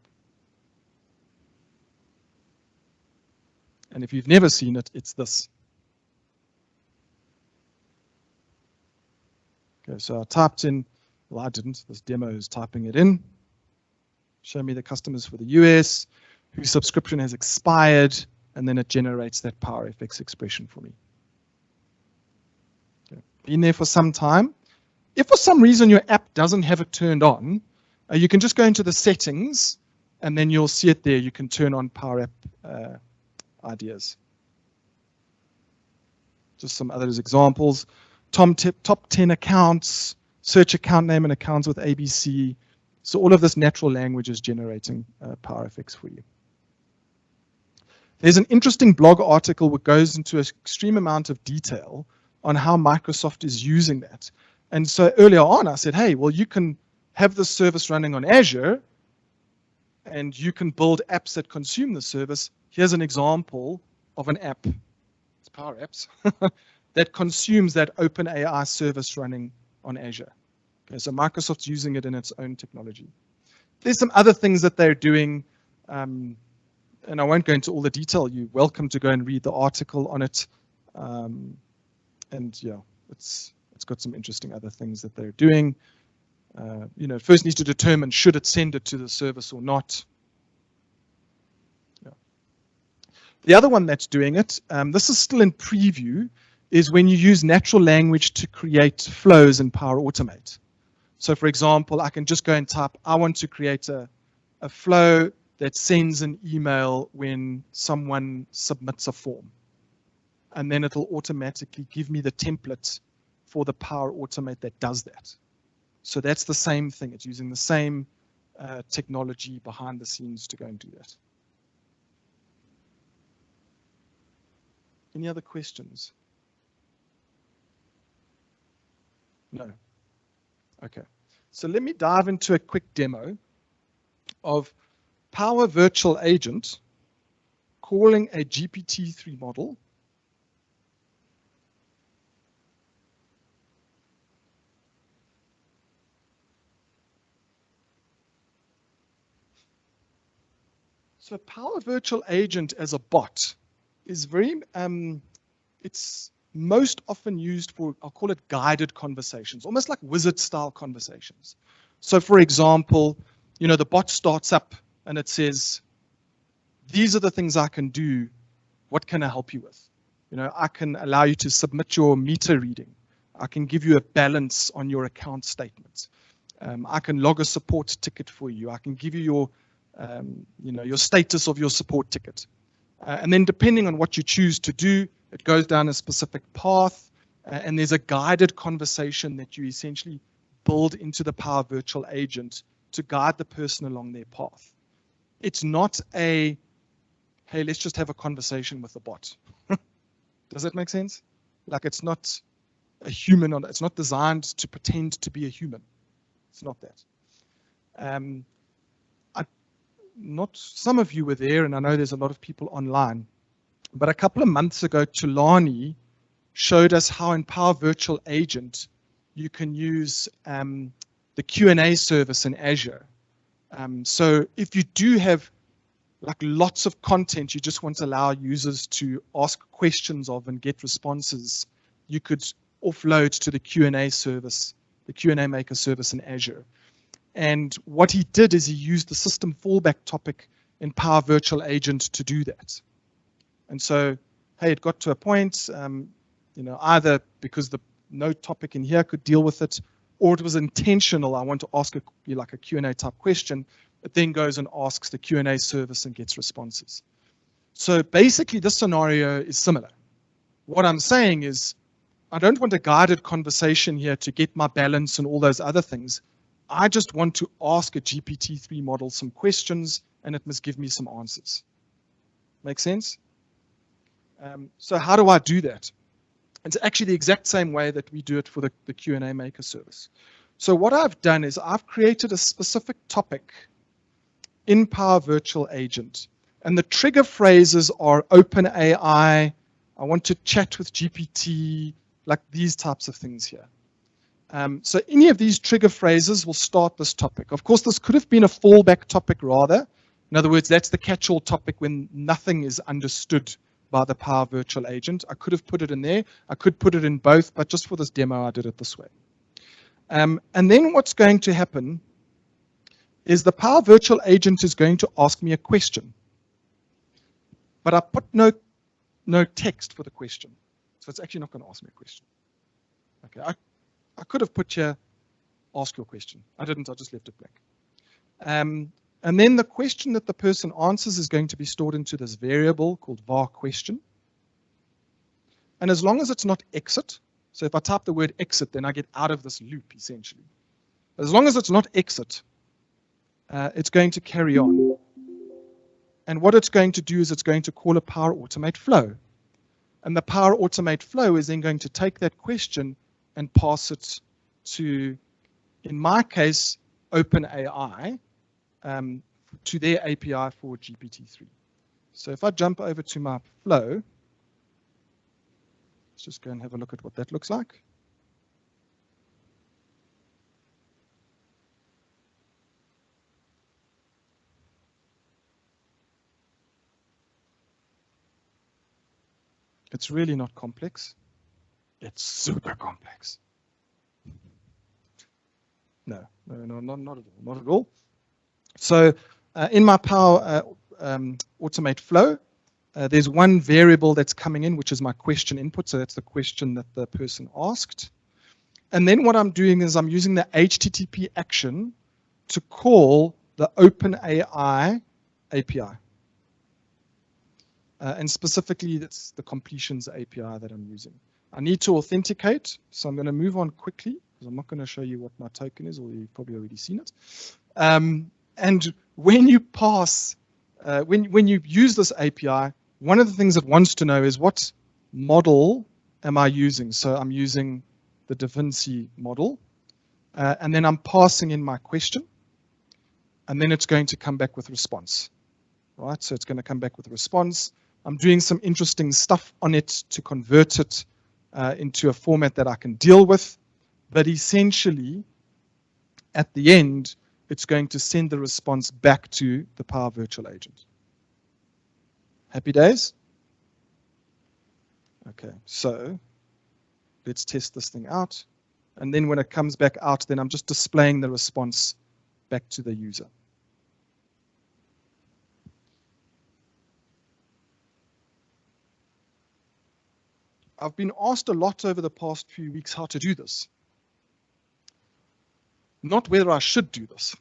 And if you've never seen it, it's this. Okay, so I typed in, well, I didn't. This demo is typing it in. Show me the customers for the US, whose subscription has expired, and then it generates that PowerFX expression for me. Okay. Been there for some time. If for some reason your app doesn't have it turned on, you can just go into the settings, and then you'll see it there. You can turn on Power App Ideas. Just some other examples. Top 10 accounts, search account name and accounts with ABC. So all of this natural language is generating PowerFX for you. There's an interesting blog article which goes into an extreme amount of detail on how Microsoft is using that. And so earlier on, I said, hey, well, you can have this service running on Azure, and you can build apps that consume the service. Here's an example of an app. It's Power Apps. That consumes that OpenAI service running on Azure. Okay, so Microsoft's using it in its own technology. There's some other things that they're doing, and I won't go into all the detail. You're welcome to go and read the article on it. And yeah, it's got some interesting other things that they're doing. You know, first needs to determine should it send it to the service or not. Yeah. The other one that's doing it, this is still in preview, is when you use natural language to create flows in Power Automate. So for example, I can just go and type, I want to create a flow that sends an email when someone submits a form. And then it'll automatically give me the template for the Power Automate that does that. So that's the same thing. It's using the same technology behind the scenes to go and do that. Any other questions? No. Okay. So let me dive into a quick demo of Power Virtual Agent calling a GPT-3 model. So Power Virtual Agent as a bot is very, it's most often used for, I'll call it guided conversations, almost like wizard style conversations. So for example, you know, the bot starts up and it says, these are the things I can do. What can I help you with? You know, I can allow you to submit your meter reading. I can give you a balance on your account statement. I can log a support ticket for you. I can give you your, you know, your status of your support ticket. And then depending on what you choose to do, it goes down a specific path, and there's a guided conversation that you essentially build into the Power Virtual Agent to guide the person along their path. It's not a, hey, let's just have a conversation with the bot. Does that make sense? Like it's not a human, it's not designed to pretend to be a human. It's not that. Not some of you were there, and I know there's a lot of people online, but a couple of months ago, Tulani showed us how in Power Virtual Agent you can use the Q&A service in Azure. So if you do have like lots of content you just want to allow users to ask questions of and get responses, you could offload to the Q&A service, the Q&A maker service in Azure. And what he did is he used the system fallback topic in Power Virtual Agent to do that. And so, hey, it got to a point, you know, either because no topic in here could deal with it, or it was intentional. I want to ask like a Q&A type question. It then goes and asks the Q&A service and gets responses. So basically, this scenario is similar. What I'm saying is, I don't want a guided conversation here to get my balance and all those other things. I just want to ask a GPT-3 model some questions, and it must give me some answers. Make sense? So how do I do that? It's actually the exact same way that we do it for the Q&A maker service. So what I've done is I've created a specific topic in Power Virtual Agent. And the trigger phrases are OpenAI, I want to chat with GPT, like these types of things here. So any of these trigger phrases will start this topic. Of course, this could have been a fallback topic rather. In other words, that's the catch-all topic when nothing is understood by the Power Virtual Agent. I could have put it in there. I could put it in both, but just for this demo, I did it this way. And then what's going to happen is the Power Virtual Agent is going to ask me a question. But I put no text for the question. So it's actually not going to ask me a question. Okay, I could have put here, ask your question. I didn't, I just left it blank. And then the question that the person answers is going to be stored into this variable called var question. And as long as it's not exit, so if I type the word exit, then I get out of this loop essentially. As long as it's not exit, it's going to carry on. And what it's going to do is it's going to call a Power Automate flow. And the Power Automate flow is then going to take that question and pass it to, in my case, OpenAI, to their API for GPT-3. So if I jump over to my flow, let's just go and have a look at what that looks like. It's really not complex. It's super complex. No, not at all, not at all. So in my Power Automate flow, There's one variable that's coming in, which is my question input. So that's the question that the person asked. And then what I'm doing is I'm using the HTTP action to call the OpenAI API. And specifically, that's the completions API that I'm using. I need to authenticate, so I'm going to move on quickly, because I'm not going to show you what my token is, or you've probably already seen it. And when you pass, when you use this API, one of the things it wants to know is what model am I using? So I'm using the Da Vinci model, and then I'm passing in my question, and then it's going to come back with response, right? So it's going to come back with a response. I'm doing some interesting stuff on it to convert it into a format that I can deal with, but essentially, at the end, it's going to send the response back to the Power Virtual Agent. Happy days? Okay, so let's test this thing out. And then when it comes back out, then I'm just displaying the response back to the user. I've been asked a lot over the past few weeks how to do this. Not whether I should do this.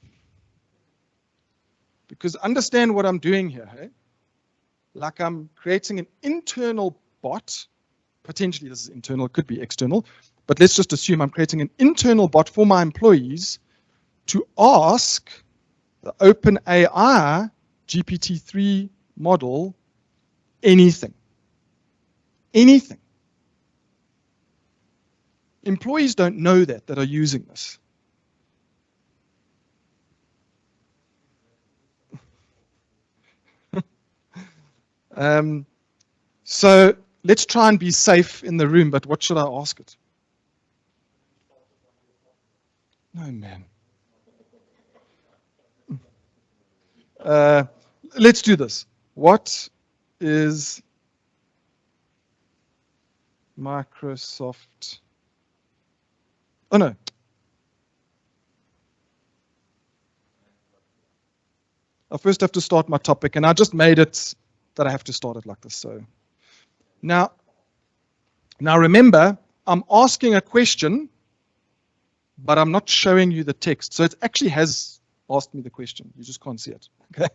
Because understand what I'm doing here, hey? Like I'm creating an internal bot. Potentially this is internal, it could be external. But let's just assume I'm creating an internal bot for my employees to ask the OpenAI GPT-3 model anything. Anything. Employees don't know that are using this. So let's try and be safe in the room, but what should I ask it? No, man. Let's do this. What is Microsoft? Oh, no. I first have to start my topic, and I just made it that I have to start it like this. So now remember, I'm asking a question, but I'm not showing you the text. So it actually has asked me the question. You just can't see it. Okay.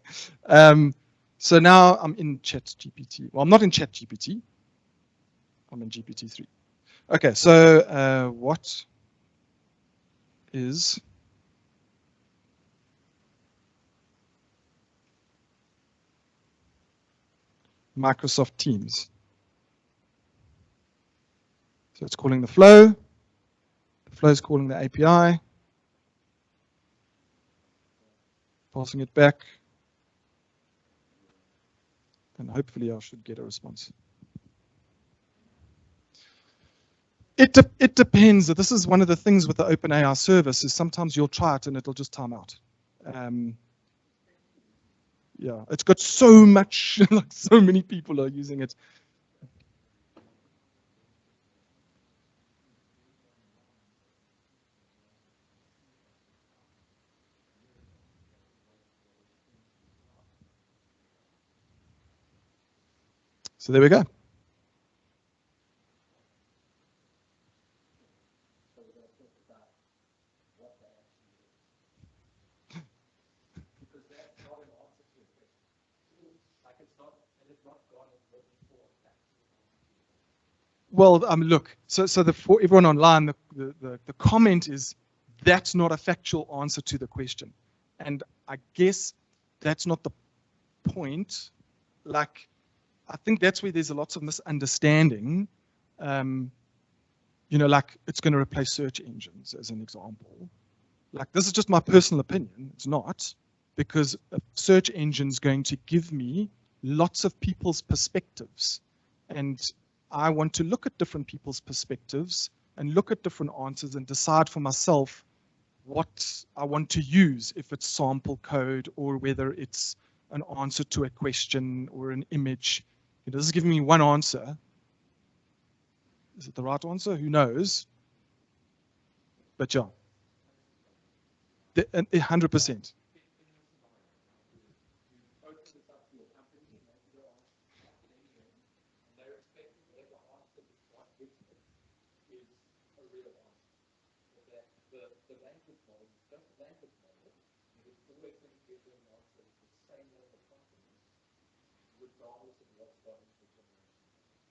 So now I'm in ChatGPT. Well, I'm not in ChatGPT. I'm in GPT-3. Okay. So what is Microsoft Teams? So it's calling the flow. The flow is calling the API. Passing it back. And hopefully I should get a response. It depends. This is one of the things with the OpenAI service is sometimes you'll try it and it'll just time out. Yeah, it's got so much, like so many people are using it. So there we go. Well, look, so for everyone online, the comment is that's not a factual answer to the question. And I guess that's not the point. Like, I think that's where there's a lot of misunderstanding. You know, like it's going to replace search engines as an example. Like, this is just my personal opinion. It's not, because a search engine is going to give me lots of people's perspectives. And I want to look at different people's perspectives and look at different answers and decide for myself what I want to use, if it's sample code or whether it's an answer to a question or an image. This is giving me one answer. Is it the right answer? Who knows? But yeah, 100%.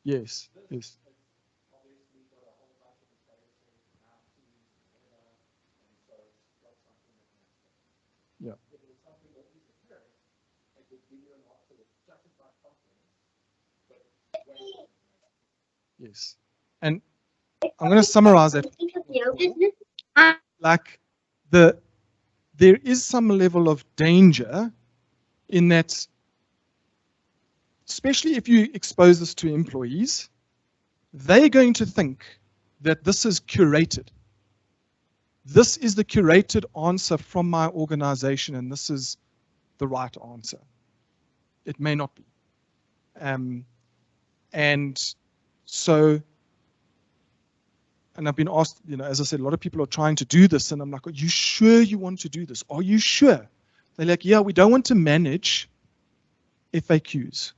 Yes, yes. Yeah. Yes. And I'm going to summarize that. Like there is some level of danger in that, especially if you expose this to employees, they're going to think that this is curated. This is the curated answer from my organization, and this is the right answer. It may not be. And so, and I've been asked, as I said, a lot of people are trying to do this, and I'm like, are you sure you want to do this? Are you sure? They're like, yeah, we don't want to manage FAQs.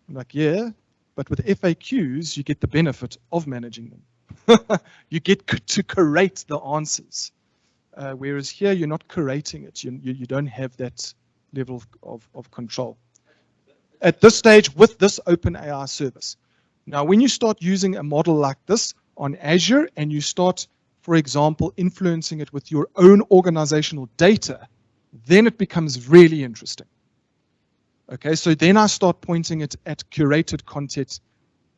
I'm like, yeah, but with FAQs, you get the benefit of managing them. You get to curate the answers. Whereas here, you're not curating it. You don't have that level of control. At this stage, with this OpenAI service. Now, when you start using a model like this on Azure and you start, for example, influencing it with your own organizational data, then it becomes really interesting. Okay, so then I start pointing it at curated content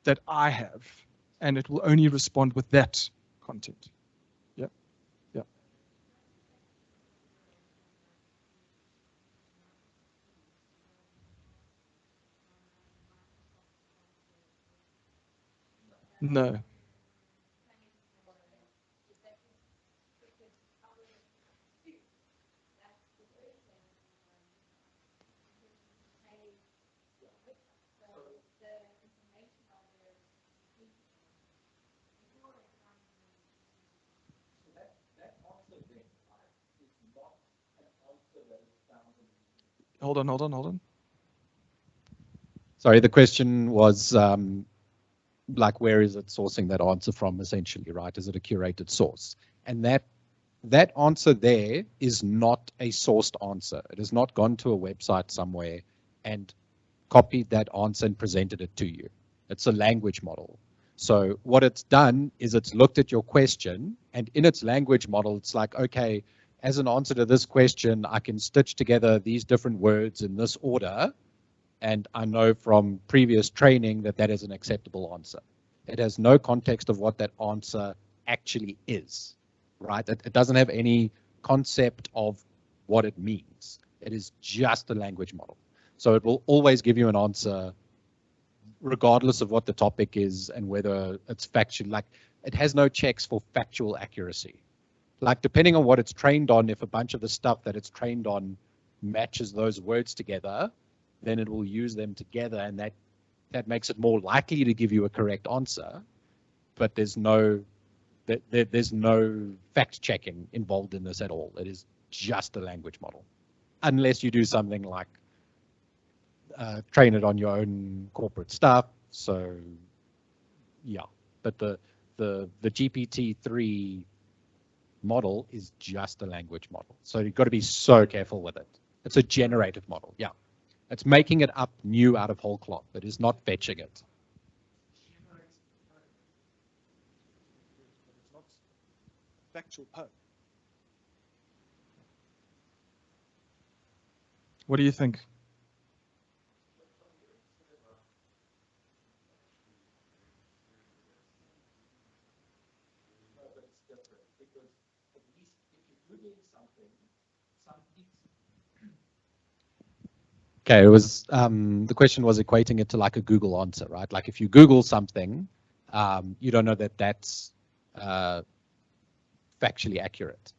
that I have, and it will only respond with that content. Yeah, yeah. No. Hold on. Sorry, the question was like, where is it sourcing that answer from, essentially, right? Is it a curated source? And that answer there is not a sourced answer. It has not gone to a website somewhere and copied that answer and presented it to you. It's a language model. So what it's done is it's looked at your question, and in its language model, it's like, okay, as an answer to this question, I can stitch together these different words in this order, and I know from previous training that that is an acceptable answer. It has no context of what that answer actually is, right? It doesn't have any concept of what it means. It is just a language model. So it will always give you an answer regardless of what the topic is and whether it's factual. Like, it has no checks for factual accuracy. Like, depending on what it's trained on, if a bunch of the stuff that it's trained on matches those words together, then it will use them together, and that makes it more likely to give you a correct answer. But there's no fact checking involved in this at all. It is just a language model, unless you do something like train it on your own corporate stuff. So yeah, but the GPT-3 model is just a language model. So you've got to be so careful with it. It's a generative model. Yeah. It's making it up new out of whole cloth. It is not fetching it. Factual Pug. What do you think? Okay, it was the question was equating it to like a Google answer, right? Like, if you Google something, you don't know that that's factually accurate.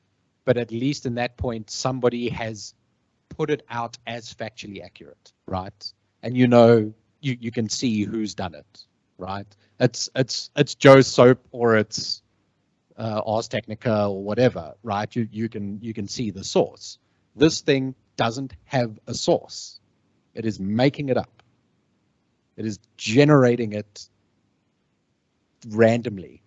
But at least in that point, somebody has put it out as factually accurate, right? And you can see who's done it, right? It's Joe's Soap, or it's Ars Technica, or whatever, right? You can see the source. This thing doesn't have a source. It is making it up. It is generating it randomly.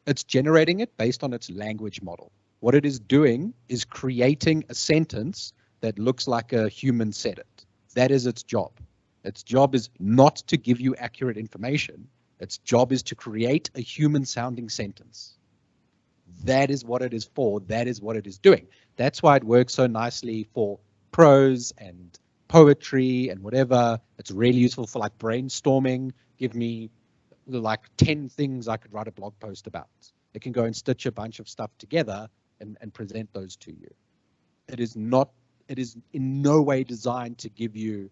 It's generating it based on its language model. What it is doing is creating a sentence that looks like a human said it. That is its job. Its job is not to give you accurate information. Its job is to create a human sounding sentence. That is what it is for. That is what it is doing. That's why it works so nicely for prose and poetry and whatever. It's really useful for like brainstorming. Give me like 10 things I could write a blog post about. It can go and stitch a bunch of stuff together and present those to you. It is in no way designed to give you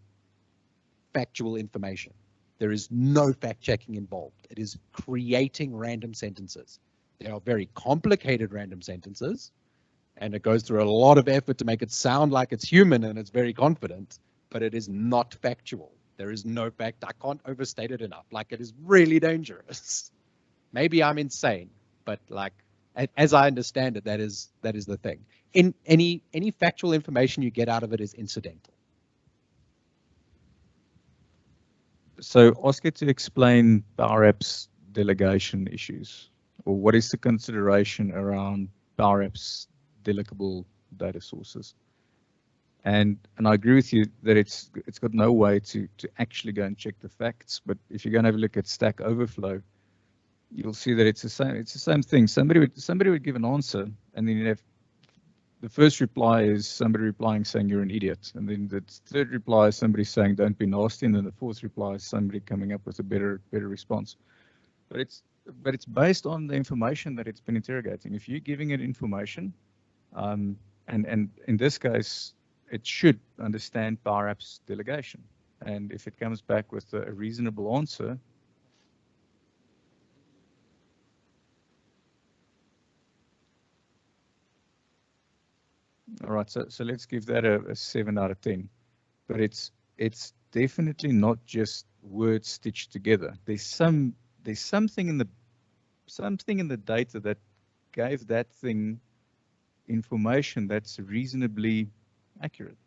factual information. There is no fact checking involved. It is creating random sentences. They are very complicated random sentences, and it goes through a lot of effort to make it sound like it's human and it's very confident, but it is not factual. There is no fact. I can't overstate it enough. Like, it is really dangerous. Maybe I'm insane, but like, as I understand it, that is the thing. In any factual information you get out of it is incidental. So ask it to explain Power Apps delegation issues, or what is the consideration around Power Apps delegable data sources. And I agree with you that it's got no way to actually go and check the facts. But if you're going to have a look at Stack Overflow, you'll see that it's the same thing. Somebody would give an answer, and then you have the first reply is somebody replying saying you're an idiot, and then the third reply is somebody saying don't be nasty, and then the fourth reply is somebody coming up with a better response. But it's based on the information that it's been interrogating. If you're giving it information, and in this case, it should understand Power Apps delegation, and if it comes back with a reasonable answer. All right, so let's give that a 7 out of 10. But it's definitely not just words stitched together. There's something in the data that gave that thing information that's reasonably accurate.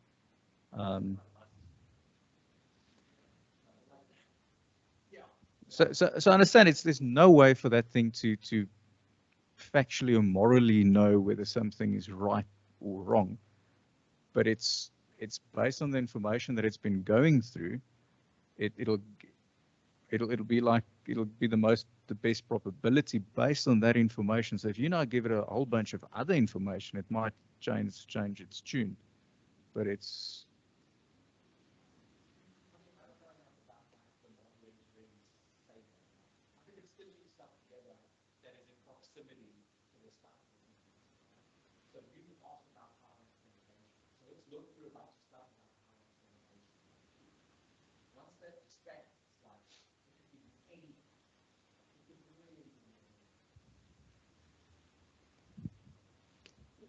So I understand there's no way for that thing to factually or morally know whether something is right or wrong, but it's based on the information that it's been going through. It'll be the best probability based on that information. So if you now give it a whole bunch of other information, it might change its tune, but it's.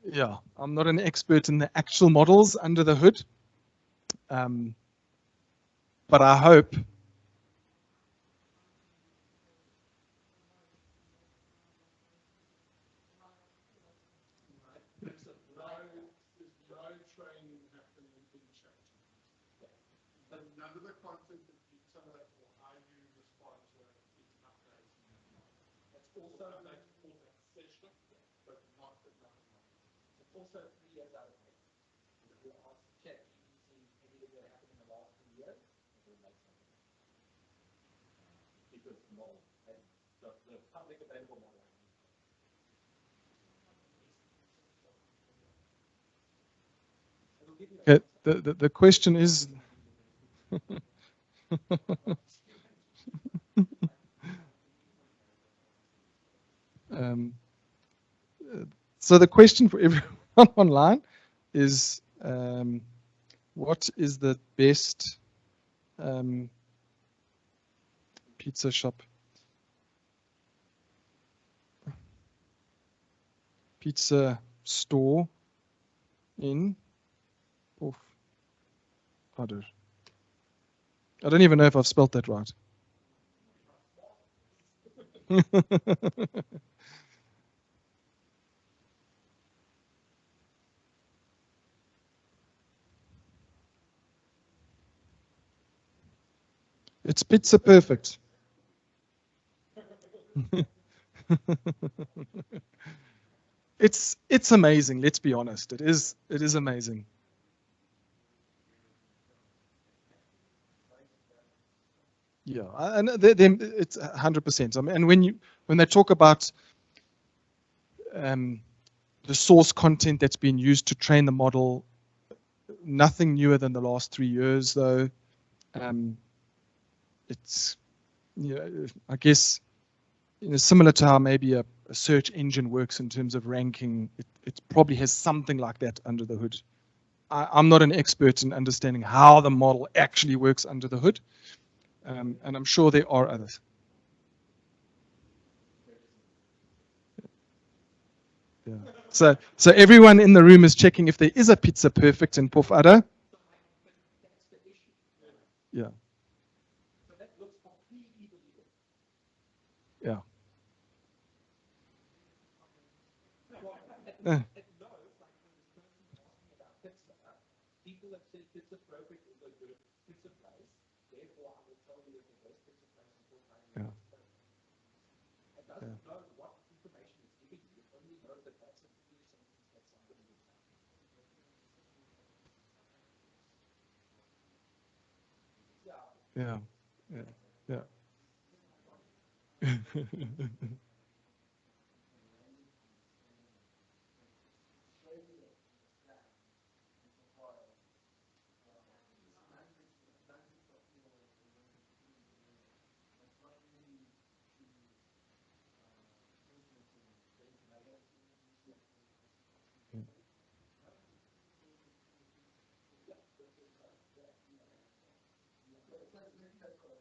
Yeah, I'm not an expert in the actual models under the hood, but I hope the question is. So the question for everyone online is, what is the best pizza shop, pizza store in Padder? I don't even know if I've spelt that right. It's pizza perfect. It's amazing. Let's be honest. It is amazing. Yeah, and it's 100%. I mean, and when they talk about the source content that's been used to train the model, nothing newer than the last 3 years, though. It's, I guess, similar to how maybe a search engine works in terms of ranking. It probably has something like that under the hood. I'm not an expert in understanding how the model actually works under the hood, and I'm sure there are others. Yeah. So everyone in the room is checking if there is a pizza perfect in Puff Ada. Yeah. Yeah. Yeah. Yeah. Yeah.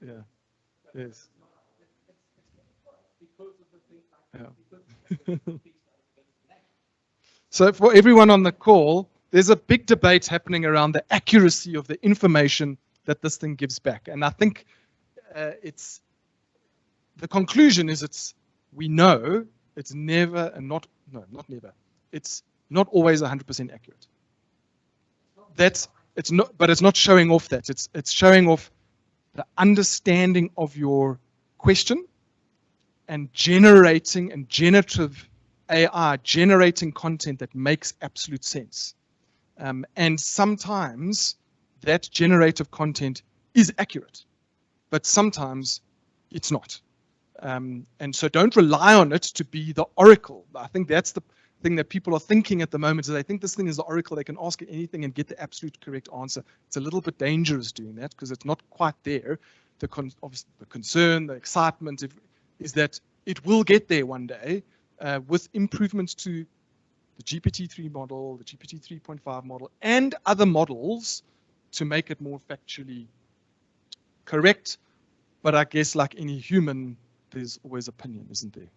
Yeah. Yes. Yeah. So for everyone on the call, there's a big debate happening around the accuracy of the information that this thing gives back. And I think it's the conclusion is we know it's never and not never. It's not always 100% accurate. But it's not showing off that. It's showing off the understanding of your question and generative AI generating content that makes absolute sense. And sometimes that generative content is accurate, but sometimes it's not. And so don't rely on it to be the oracle. I think that's the thing that people are thinking at the moment, is they think this thing is the oracle. They can ask it anything and get the absolute correct answer. It's a little bit dangerous doing that because it's not quite there. Obviously, the concern, the excitement is that it will get there one day with improvements to the GPT-3 model, the GPT 3.5 model, and other models to make it more factually correct. But I guess like any human, there's always opinion, isn't there?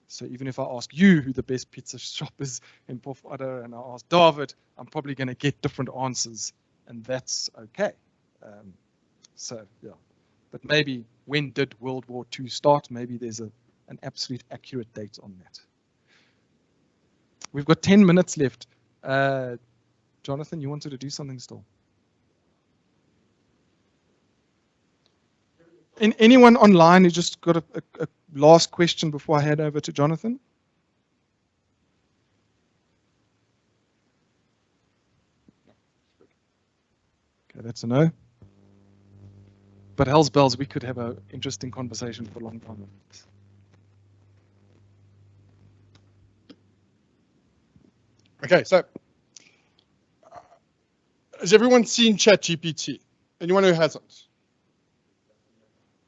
So even if I ask you who the best pizza shop is in Puff Ada and I ask David, I'm probably going to get different answers, and that's okay. So yeah, but maybe when did World War II start? Maybe there's an absolute accurate date on that. We've got 10 minutes left. Jonathan, you wanted to do something still? Anyone online who just got a last question before I head over to Jonathan? Okay, that's a no. But hell's bells, we could have an interesting conversation for a long time. Okay, so has everyone seen ChatGPT? Anyone who hasn't?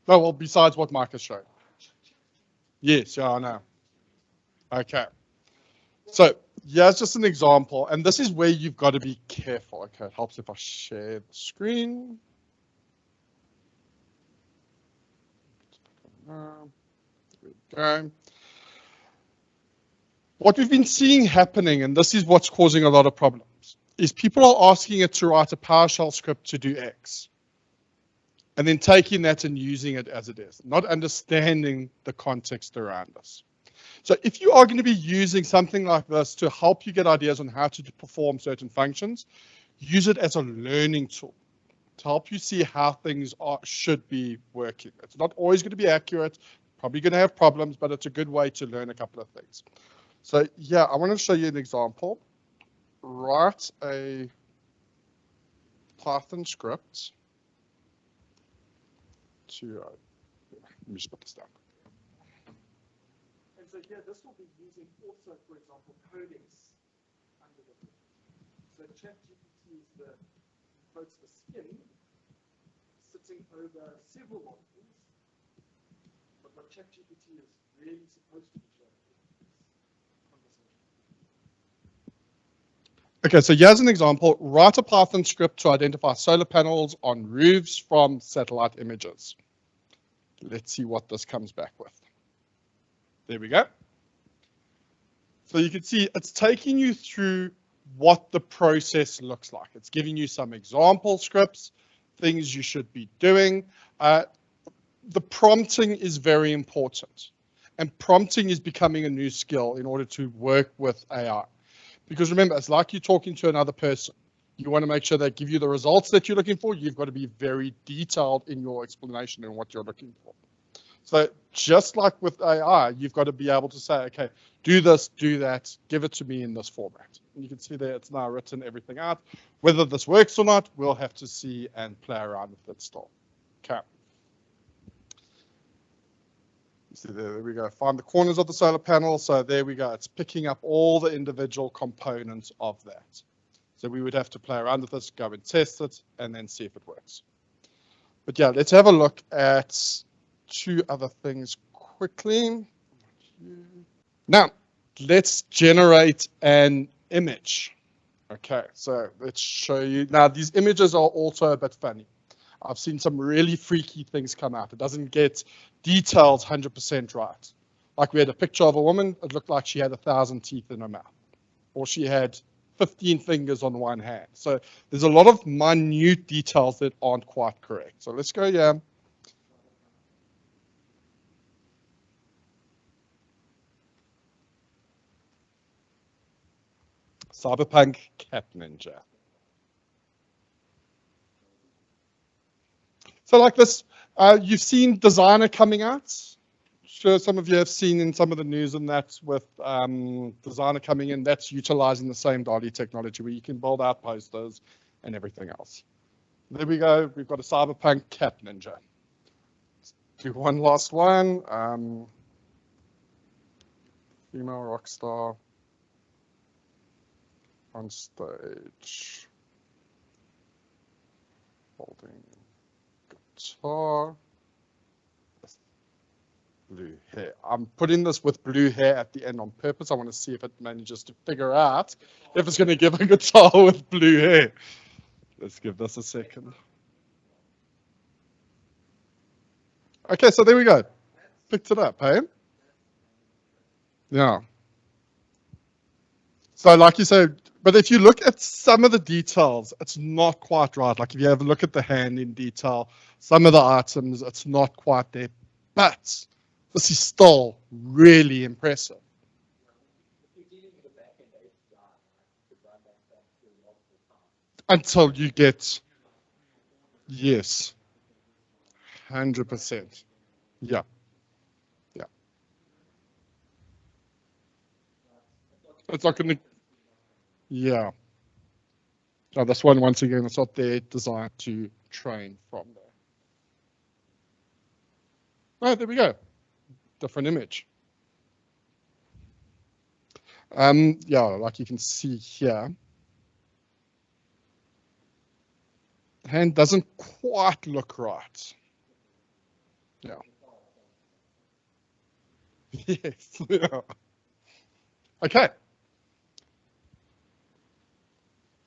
No, well, besides what Mike has shown. Yes, yeah, I know. Okay. So here's just an example, and this is where you've got to be careful. Okay, it helps if I share the screen. There we go. What we've been seeing happening, and this is what's causing a lot of problems, is people are asking it to write a PowerShell script to do X, and then taking that and using it as it is, not understanding the context around us. So if you are going to be using something like this to help you get ideas on how to perform certain functions, use it as a learning tool to help you see how things should be working. It's not always going to be accurate, probably going to have problems, but it's a good way to learn a couple of things. So yeah, I want to show you an example. Write a Python script to, let me just put this down. And so here, this will be using also, for example, codecs under the hood. So ChatGPT is the skin sitting over several modules, but what ChatGPT is really supposed to be showing is conversation. Okay, so here's an example. Write a Python script to identify solar panels on roofs from satellite images. Let's see what this comes back with. There we go. So you can see it's taking you through what the process looks like. It's giving you some example scripts, things you should be doing. The prompting is very important. And prompting is becoming a new skill in order to work with AI. Because remember, it's like you're talking to another person. You want to make sure they give you the results that you're looking for. You've got to be very detailed in your explanation and what you're looking for. So just like with AI, you've got to be able to say, okay, do this, do that, give it to me in this format. And you can see there it's now written everything out. Whether this works or not, we'll have to see and play around with it still. Okay. See there we go. Find the corners of the solar panel. So there we go. It's picking up all the individual components of that. So we would have to play around with this, go and test it, and then see if it works. But yeah, let's have a look at two other things quickly. Now, let's generate an image. Okay, so let's show you. Now, these images are also a bit funny. I've seen some really freaky things come out. It doesn't get details 100% right. Like we had a picture of a woman, it looked like she had 1,000 teeth in her mouth. Or she had 15 fingers on one hand. So there's a lot of minute details that aren't quite correct. So let's go here. Cyberpunk Cat Ninja. So like this, you've seen Designer coming out. Sure, some of you have seen in some of the news and that with Designer coming in, that's utilizing the same DALL-E technology where you can build out posters and everything else. There we go. We've got a Cyberpunk Cat Ninja. Let's do one last one. Female rock star on stage holding guitar. Blue hair. I'm putting this with blue hair at the end on purpose. I want to see if it manages to figure out if it's going to give a guitar with blue hair. Let's give this a second. Okay, so there we go. Picked it up, hey? Yeah. So like you said, but if you look at some of the details, it's not quite right. Like if you have a look at the hand in detail, some of the items, it's not quite there. But this is still really impressive. Until you get, yes, 100%. Yeah. Yeah. It's not going to, yeah. No, this one, once again, it's not there designed to train from there. Oh, there we go. Different image. Yeah, like you can see here. Hand doesn't quite look right. Yeah. Yes. Yeah. Okay.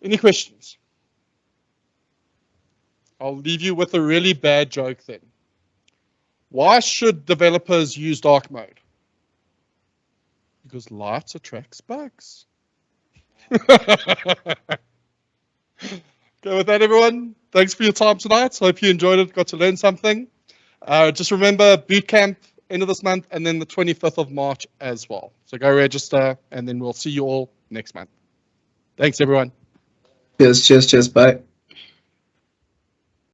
Any questions? I'll leave you with a really bad joke then. Why should developers use dark mode? Because light attracts bugs. Okay, with that, everyone, thanks for your time tonight. Hope you enjoyed it, got to learn something. Just remember, bootcamp, end of this month, and then the 25th of March as well. So go register, and then we'll see you all next month. Thanks, everyone. Cheers, bye.